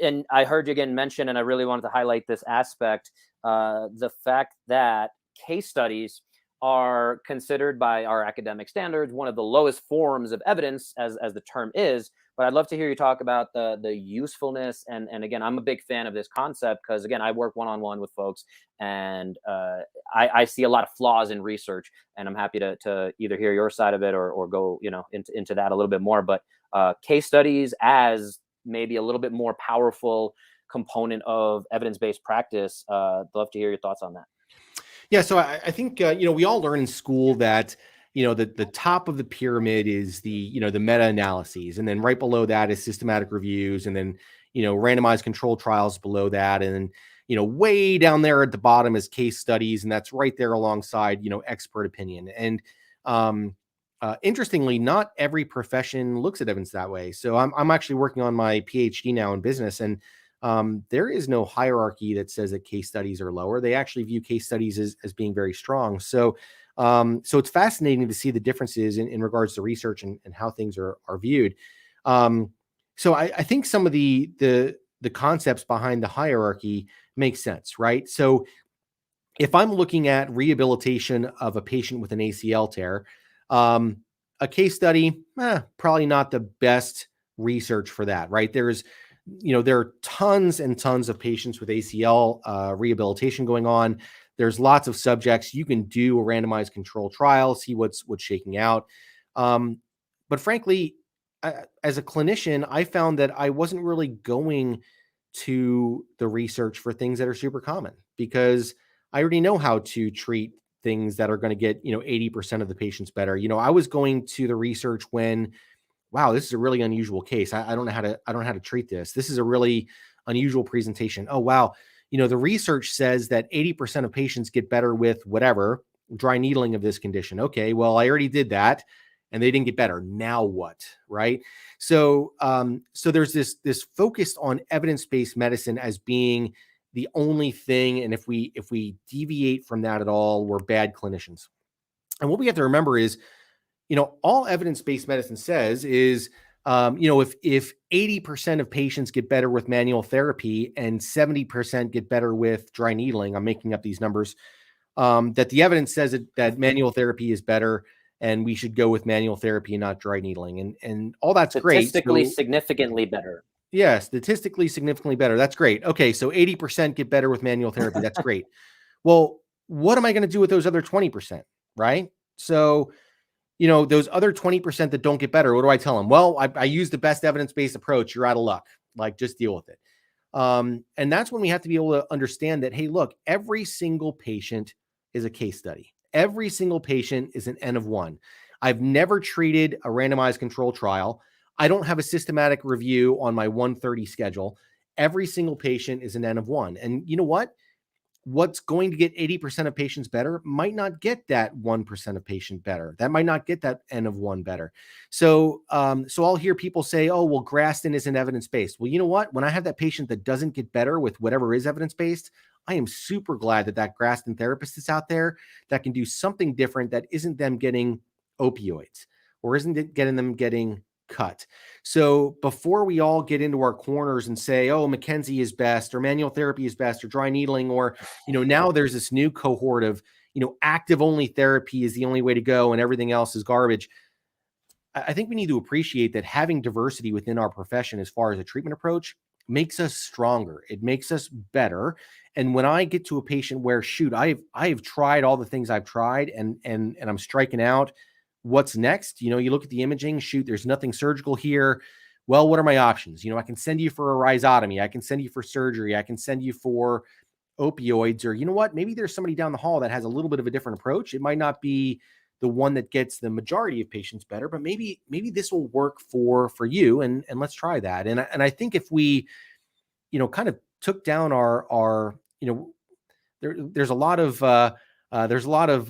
And I heard you again mention, and I really wanted to highlight this aspect, the fact that case studies are considered by our academic standards one of the lowest forms of evidence, as the term is. But I'd love to hear you talk about the usefulness. And again, I'm a big fan of this concept, because again, I work one-on-one with folks, and I see a lot of flaws in research, and I'm happy to either hear your side of it or go into that a little bit more. But case studies as maybe a little bit more powerful component of evidence-based practice. Love to hear your thoughts on that. Yeah, so I think we all learn in school that the top of the pyramid is the meta-analyses, and then right below that is systematic reviews, and then randomized controlled trials below that, and way down there at the bottom is case studies, and that's right there alongside expert opinion. And interestingly, not every profession looks at evidence that way. So I'm actually working on my PhD now in business, and there is no hierarchy that says that case studies are lower. They actually view case studies as being very strong. So it's fascinating to see the differences in regards to research and how things are viewed. So I think some of the concepts behind the hierarchy make sense, right? So if I'm looking at rehabilitation of a patient with an ACL tear, A case study, probably not the best research for that, right? There are tons and tons of patients with ACL rehabilitation going on. There's lots of subjects. You can do a randomized control trial, see what's shaking out. But frankly, as a clinician, I found that I wasn't really going to the research for things that are super common, because I already know how to treat things that are going to get 80% of the patients better. I was going to the research when, wow, this is a really unusual case. I don't know how to treat this. This is a really unusual presentation. Oh, wow. The research says that 80% of patients get better with whatever dry needling of this condition. Okay, well, I already did that and they didn't get better. Now what? Right. So there's this focus on evidence-based medicine as being the only thing. And if we deviate from that at all, we're bad clinicians. And what we have to remember is, all evidence-based medicine says is, if 80% of patients get better with manual therapy and 70% get better with dry needling, I'm making up these numbers, that the evidence says that manual therapy is better and we should go with manual therapy and not dry needling. And all that's great. Statistically significantly better. Yeah, statistically significantly better. That's great. Okay, so 80% get better with manual therapy. That's great. Well, what am I going to do with those other 20%, right? So, those other 20% that don't get better, what do I tell them? Well, I use the best evidence-based approach. You're out of luck. Like, just deal with it. And that's when we have to be able to understand that, hey, look, every single patient is a case study. Every single patient is an N of 1. I've never treated a randomized control trial. I don't have a systematic review on my 130 schedule. Every single patient is an N of 1. And you know what? What's going to get 80% of patients better might not get that 1% of patient better. That might not get that N of 1 better. So I'll hear people say, oh, well, Graston isn't evidence-based. Well, you know what? When I have that patient that doesn't get better with whatever is evidence-based, I am super glad that Graston therapist is out there that can do something different, that isn't them getting opioids or isn't it getting them getting cut. So before we all get into our corners and say, oh, McKenzie is best, or manual therapy is best, or dry needling, or, now there's this new cohort of, active only therapy is the only way to go and everything else is garbage. I think we need to appreciate that having diversity within our profession as far as a treatment approach makes us stronger. It makes us better. And when I get to a patient where, shoot, I've tried all the things I've tried and I'm striking out, what's next? You look at the imaging, shoot, there's nothing surgical here. Well, what are my options? I can send you for a rhizotomy. I can send you for surgery. I can send you for opioids, or, maybe there's somebody down the hall that has a little bit of a different approach. It might not be the one that gets the majority of patients better, but maybe this will work for you. And let's try that. And I think if we, kind of took down our there's a lot of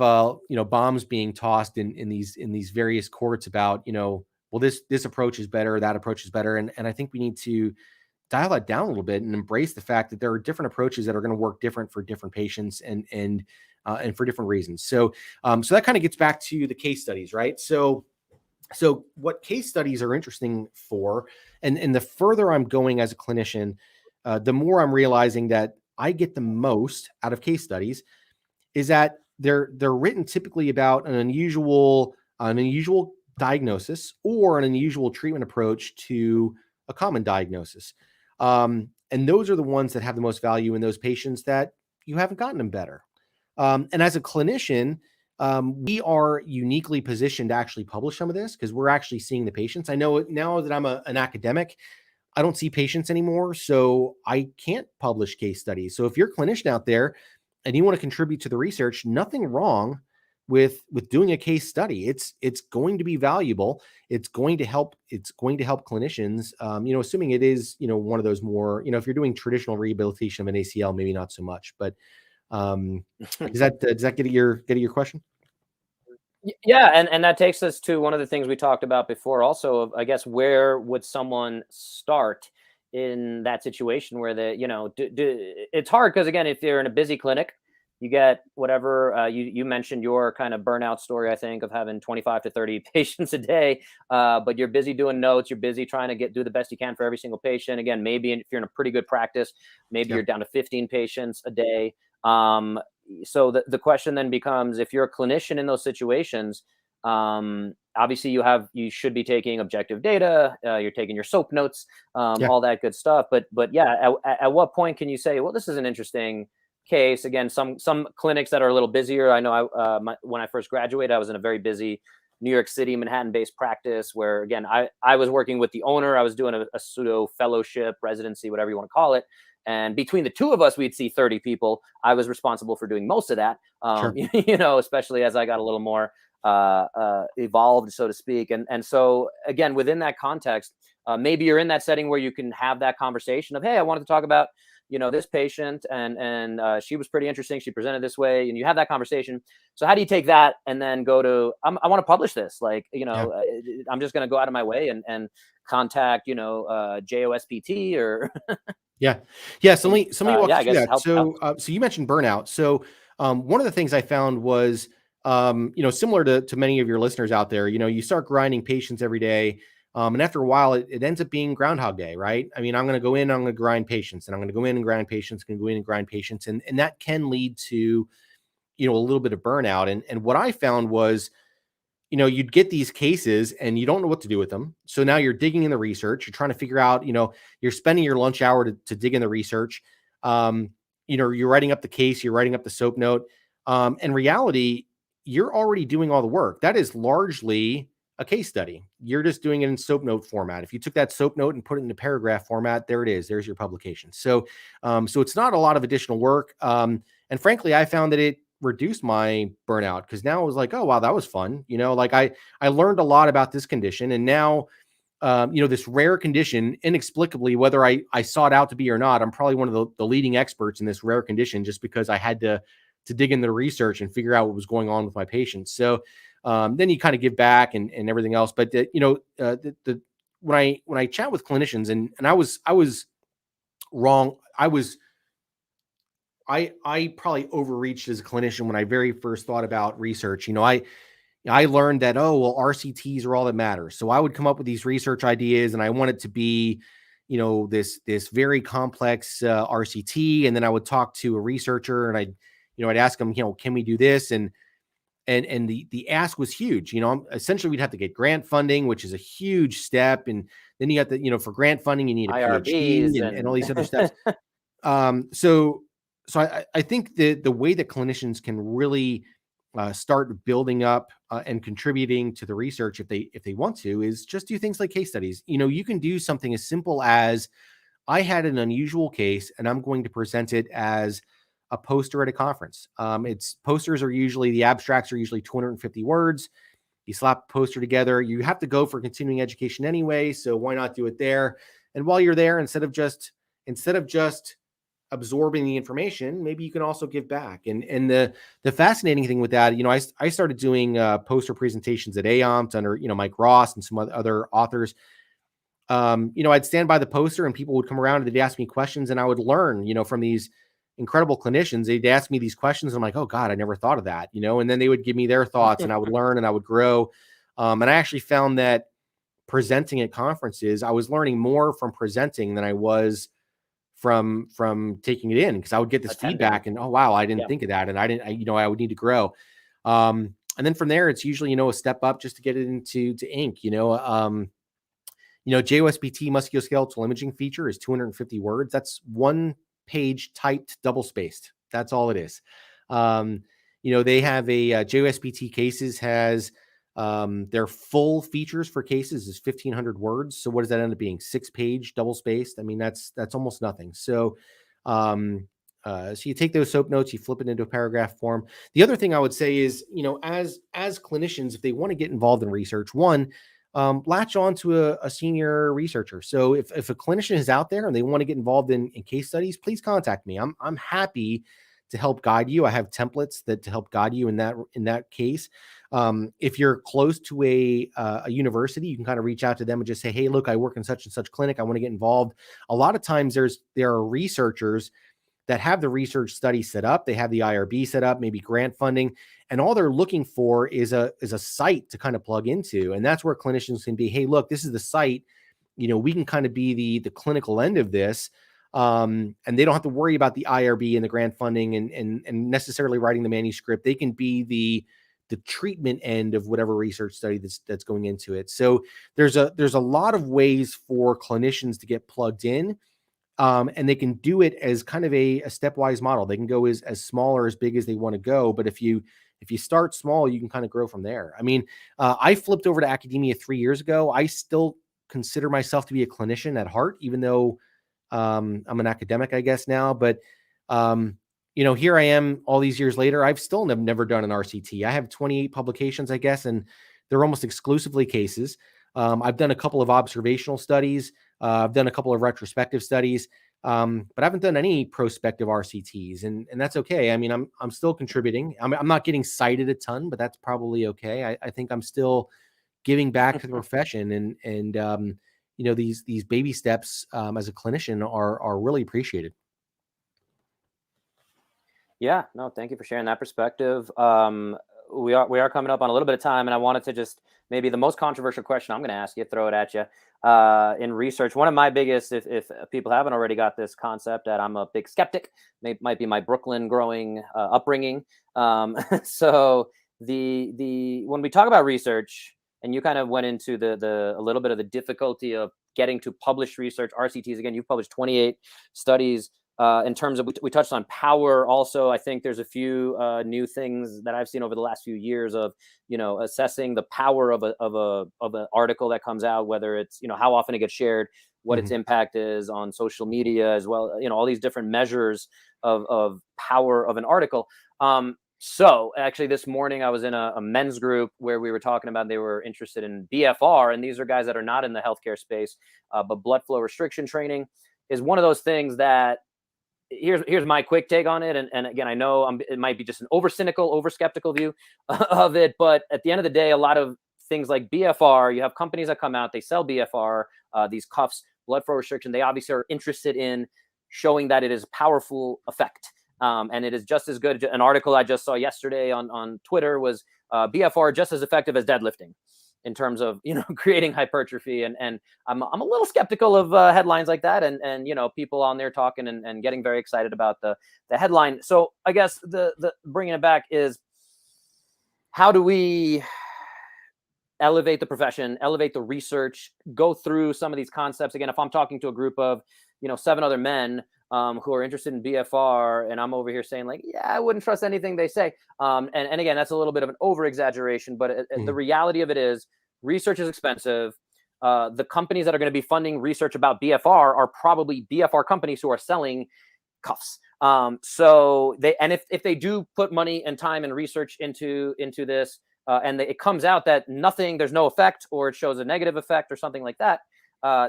bombs being tossed in these various courts about, well, this approach is better, that approach is better. And I think we need to dial that down a little bit and embrace the fact that there are different approaches that are going to work different for different patients and for different reasons. So that kind of gets back to the case studies, right? So what case studies are interesting for, and the further I'm going as a clinician, the more I'm realizing that I get the most out of case studies is that they're written typically about an unusual diagnosis or an unusual treatment approach to a common diagnosis. And those are the ones that have the most value in those patients that you haven't gotten them better. And as a clinician, we are uniquely positioned to actually publish some of this because we're actually seeing the patients. I know now that I'm an academic, I don't see patients anymore, so I can't publish case studies. So if you're a clinician out there and you want to contribute to the research, nothing wrong with doing a case study. It's going to be valuable. It's going to help clinicians, assuming it is, one of those more, if you're doing traditional rehabilitation of an ACL, maybe not so much, but does that get at your question? Yeah, and that takes us to one of the things we talked about before also, of, I guess, where would someone start in that situation where it's hard because, again, if you're in a busy clinic, you get whatever, you mentioned your kind of burnout story, I think, of having 25 to 30 patients a day, but you're busy doing notes, you're busy trying to do the best you can for every single patient. Again, maybe if you're in a pretty good practice, maybe you're down to 15 patients a day. So the question then becomes, if you're a clinician in those situations, Obviously you should be taking objective data, you're taking your SOAP notes, Yeah, all that good stuff. But yeah, at what point can you say, well, this is an interesting case? Again, some clinics that are a little busier. I know when I first graduated, I was in a very busy New York City, Manhattan-based practice where, again, I was working with the owner. I was doing a pseudo fellowship, residency, whatever you want to call it. And between the two of us, we'd see 30 people. I was responsible for doing most of that, sure. especially as I got a little more evolved, so to speak. And so, again, within that context, maybe you're in that setting where you can have that conversation of, hey, I wanted to talk about this patient, and she was pretty interesting, she presented this way, and you have that conversation. So how do you take that and then go to, I want to publish this, like, Yeah. I'm just going to go out of my way and contact JOSPT or Yeah. Yeah. So let me walk yeah, you I through guess that. help. So you mentioned burnout. So one of the things I found was, similar to many of your listeners out there, you start grinding patients every day. And after a while, it ends up being Groundhog Day, right? I mean, I'm going to go in, I'm going to grind patients, and I'm going to go in and grind patients, going to go in and grind patients. And that can lead to, a little bit of burnout. And what I found was, you'd get these cases and you don't know what to do with them. So now you're digging in the research, you're trying to figure out, you're spending your lunch hour to dig in the research. You're writing up the case, you're writing up the SOAP note. In reality, you're already doing all the work. That is largely a case study. You're just doing it in SOAP note format. If you took that SOAP note and put it in a paragraph format, there it is. There's your publication. So it's not a lot of additional work. And frankly, I found that it reduced my burnout because now it was like, oh, wow, that was fun. Like I learned a lot about this condition. And now, this rare condition, inexplicably, whether I sought out to be or not, I'm probably one of the leading experts in this rare condition just because I had to dig in the research and figure out what was going on with my patients. So then you kind of give back and everything else. But when I chat with clinicians, and I was wrong. I probably overreached as a clinician when I very first thought about research. I learned that, oh, well, RCTs are all that matters. So I would come up with these research ideas and I want it to be, this very complex RCT. And then I would talk to a researcher and I'd ask them, can we do this? And the ask was huge. Essentially we'd have to get grant funding, which is a huge step. And then you got for grant funding, you need a IRBs PhD and all these other steps. So I think the way that clinicians can really start building up and contributing to the research if they want to is just do things like case studies. You can do something as simple as I had an unusual case and I'm going to present it as a poster at a conference. The abstracts are usually 250 words. You slap a poster together. You have to go for continuing education anyway, so why not do it there? And while you're there, instead of just absorbing the information, maybe you can also give back. And the fascinating thing with that, I started doing poster presentations at AOMT under Mike Ross and some other authors. I'd stand by the poster and people would come around and they'd ask me questions, and I would learn from these incredible clinicians. They'd ask me these questions. I'm like, oh God, I never thought of that, and then they would give me their thoughts and I would learn and I would grow. And I actually found that presenting at conferences, I was learning more from presenting than I was from taking it in, because I would get this feedback and, oh, wow, I didn't think of that. And I would need to grow. And then from there, it's usually, a step up just to get it into ink, JOSPT musculoskeletal imaging feature is 250 words. That's one page typed double spaced. That's all it is. They have a JOSPT cases has their full features for cases is 1,500 words. So what does that end up being? 6-page double spaced. I mean, that's almost nothing. So, so you take those SOAP notes, you flip it into a paragraph form. The other thing I would say is, as clinicians, if they want to get involved in research, one, latch on to a senior researcher. So if a clinician is out there and they want to get involved in case studies, please contact me. I'm happy to help guide you. I have templates to help guide you in that case. If you're close to a university, you can kind of reach out to them and just say, hey, look, I work in such and such clinic. I want to get involved. A lot of times there are researchers that have the research study set up. They have the IRB set up, maybe grant funding, and all they're looking for is a site to kind of plug into. And that's where clinicians can be, hey, look, this is the site. We can kind of be the clinical end of this. And they don't have to worry about the IRB and the grant funding and necessarily writing the manuscript. They can be the treatment end of whatever research study that's going into it. So there's a lot of ways for clinicians to get plugged in, and they can do it as kind of a stepwise model. They can go as small or as big as they want to go. But if you start small, you can kind of grow from there. I mean, I flipped over to academia 3 years ago. I still consider myself to be a clinician at heart, even though I'm an academic, I guess now. But here I am all these years later. I've still never done an RCT. I have 28 publications, I guess, and they're almost exclusively cases. I've done a couple of observational studies. I've done a couple of retrospective studies, but I haven't done any prospective RCTs, and that's okay. I mean, I'm still contributing. I'm not getting cited a ton, but that's probably okay. I think I'm still giving back to the profession, and these baby steps as a clinician are really appreciated. Yeah, no, thank you for sharing that perspective. We are coming up on a little bit of time, and I wanted to just maybe the most controversial question I'm going to ask you, throw it at you. In research, one of my biggest, if people haven't already got this concept, that I'm a big skeptic, might be my Brooklyn growing upbringing. So when we talk about research, and you kind of went into a little bit of the difficulty of getting to publish research, RCTs. Again, you've published 28 studies. In terms of, we touched on power also. I think there's a few new things that I've seen over the last few years of, assessing the power of an article that comes out, whether it's, how often it gets shared, what its impact is on social media as well, all these different measures of power of an article. So actually this morning I was in a men's group where we were talking about, they were interested in BFR, and these are guys that are not in the healthcare space, but blood flow restriction training is one of those things that, here's my quick take on it. And again, I know it might be just an over skeptical view of it, but at the end of the day, a lot of things like BFR, you have companies that come out, they sell BFR, these cuffs, blood flow restriction. They obviously are interested in showing that it is a powerful effect. And it is just as good. An article I just saw yesterday on Twitter was BFR just as effective as deadlifting in terms of, creating hypertrophy. And I'm a little skeptical of headlines like that. And people on there talking and getting very excited about the headline. So I guess the bringing it back is, how do we elevate the profession, elevate the research, go through some of these concepts? Again, if I'm talking to a group of, 7 other men who are interested in BFR, and I'm over here saying like, yeah, I wouldn't trust anything they say. And again, that's a little bit of an over exaggeration, but the reality of it is research is expensive. The companies that are going to be funding research about BFR are probably BFR companies who are selling cuffs. So if they do put money and time and research into this, and it comes out that there's no effect, or it shows a negative effect or something like that,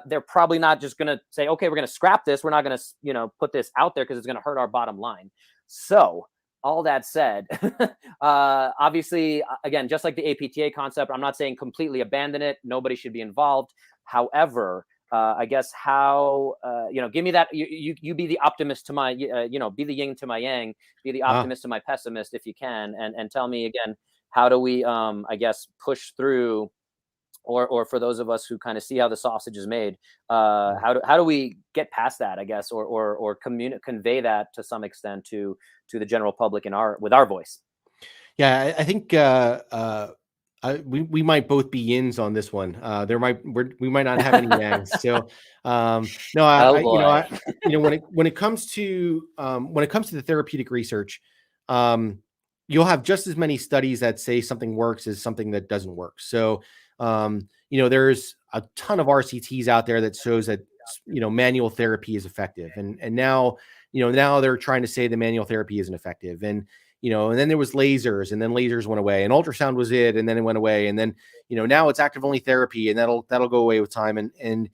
they're probably not just going to say, okay, we're going to scrap this. We're not going to, put this out there because it's going to hurt our bottom line. So all that said, obviously, again, just like the APTA concept, I'm not saying completely abandon it. Nobody should be involved. However, I guess give me that, you be the optimist to my, be the yin to my yang, be the optimist to my pessimist if you can, and tell me again, how do we, I guess, push through, or for those of us who kind of see how the sausage is made, how do we get past that, I guess, or convey that to some extent to the general public with our voice? Yeah, I think we might both be yins on this one. We might not have any yangs. So no, when it comes to the therapeutic research, you'll have just as many studies that say something works as something that doesn't work. So there's a ton of RCTs out there that shows that manual therapy is effective, and now they're trying to say the manual therapy isn't effective, and then there was lasers, and then lasers went away, and ultrasound was it, and then it went away, and then now it's active only therapy, and that'll go away with time, and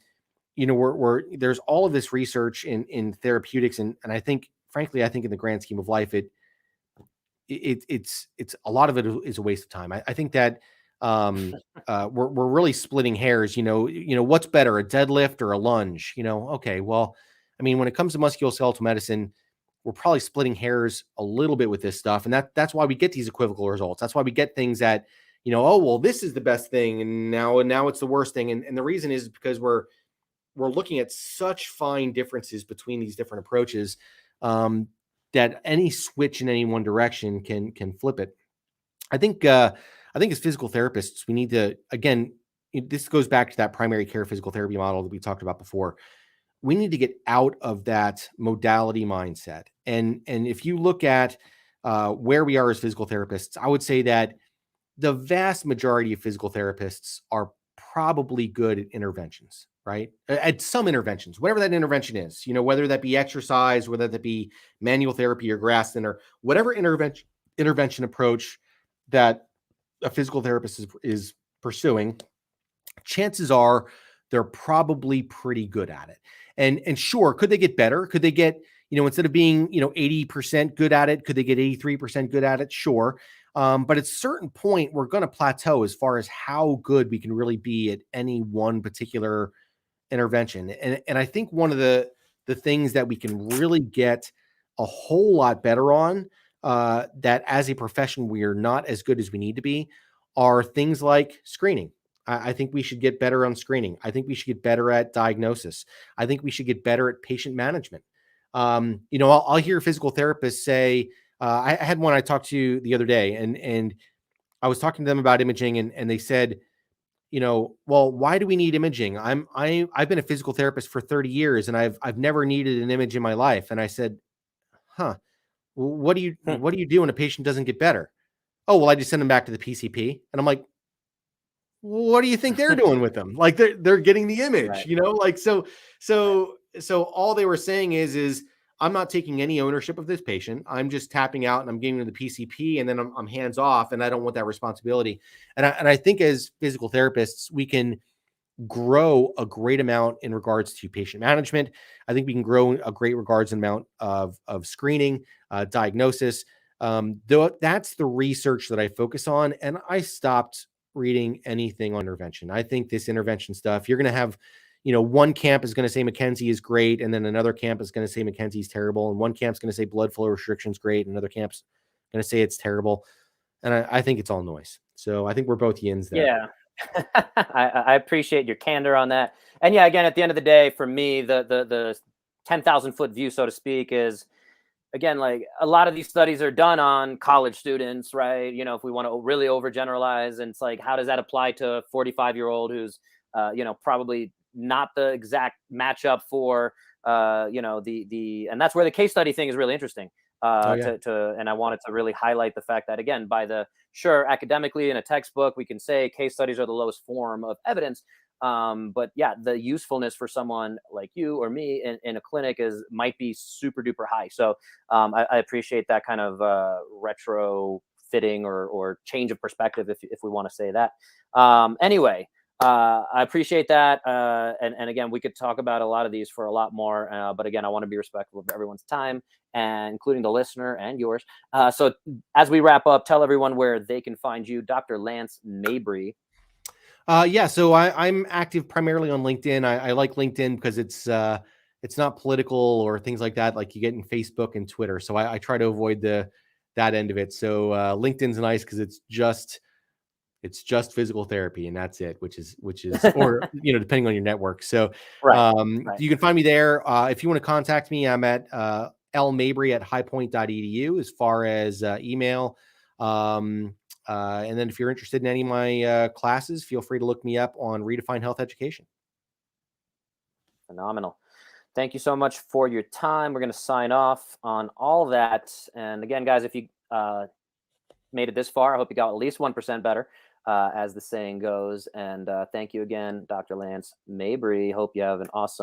there's all of this research in therapeutics, and I think, frankly, in the grand scheme of life, it's a lot of it is a waste of time. I think that we're really splitting hairs. What's better, a deadlift or a lunge? Okay, well, I mean, when it comes to musculoskeletal medicine, we're probably splitting hairs a little bit with this stuff, and that's why we get these equivocal results. That's why we get things that oh, well, this is the best thing, and now it's the worst thing, and the reason is because we're looking at such fine differences between these different approaches, that any switch in any one direction can flip it. I think as physical therapists, we need to, again, this goes back to that primary care physical therapy model that we talked about before. We need to get out of that modality mindset. And if you look at where we are as physical therapists, I would say that the vast majority of physical therapists are probably good at interventions, right? At some interventions, whatever that intervention is, whether that be exercise, whether that be manual therapy or Graston or whatever intervention approach that a physical therapist is pursuing, chances are they're probably pretty good at it. And sure, could they get better? Could they get, instead of being, 80% good at it, could they get 83% good at it? Sure. But at a certain point, we're going to plateau as far as how good we can really be at any one particular intervention. And I think one of the things that we can really get a whole lot better on, that as a profession, we are not as good as we need to be, are things like screening. I think we should get better on screening. I think we should get better at diagnosis. I think we should get better at patient management. I'll hear physical therapists say, I had one I talked to the other day, and I was talking to them about imaging, and they said, well, why do we need imaging? I've been a physical therapist for 30 years, and I've never needed an image in my life. And I said, huh, well, what do you do when a patient doesn't get better? Oh, well, I just send them back to the PCP. And I'm like, what do you think they're doing with them? Like they're getting the image, Right. like, so all they were saying is I'm not taking any ownership of this patient. I'm just tapping out and I'm giving them the PCP, and then I'm hands off, and I don't want that responsibility. And I think as physical therapists, we can grow a great amount in regards to patient management. I think we can grow a great regards amount of screening, diagnosis. Though that's the research that I focus on, and I stopped reading anything on intervention. I think this intervention stuff, you're going to have, one camp is going to say McKenzie is great, and then another camp is going to say McKenzie's terrible, and one camp's going to say blood flow restriction's great, and another camp's going to say it's terrible. And I think it's all noise. So I think we're both yins there. Yeah. I appreciate your candor on that. And yeah, again, at the end of the day, for me, the 10,000-foot view, so to speak, is, again, like, a lot of these studies are done on college students, right? If we want to really overgeneralize, and it's like, how does that apply to a 45-year-old who's, probably not the exact matchup for, and that's where the case study thing is really interesting. And I wanted to really highlight the fact that, again, sure, academically in a textbook, we can say case studies are the lowest form of evidence. But yeah, the usefulness for someone like you or me in a clinic might be super duper high. So I appreciate that kind of retro fitting or change of perspective, if we want to say that. Anyway, I appreciate that. And again, we could talk about a lot of these for a lot more. But again, I want to be respectful of everyone's time, and including the listener and yours. So as we wrap up, tell everyone where they can find you, Dr. Lance Mabry. Yeah, so I'm active primarily on LinkedIn. I like LinkedIn because it's not political or things like that, like you get in Facebook and Twitter. So I try to avoid that end of it. So LinkedIn's nice because it's just physical therapy, and that's it, which is or depending on your network. So Right. you can find me there. If you want to contact me, I'm at lmabry@highpoint.edu as far as email. And then if you're interested in any of my classes, feel free to look me up on Redefine Health Education. Phenomenal. Thank you so much for your time. We're going to sign off on all that. And again, guys, if you made it this far, I hope you got at least 1% better, as the saying goes. And thank you again, Dr. Lance Mabry. Hope you have an awesome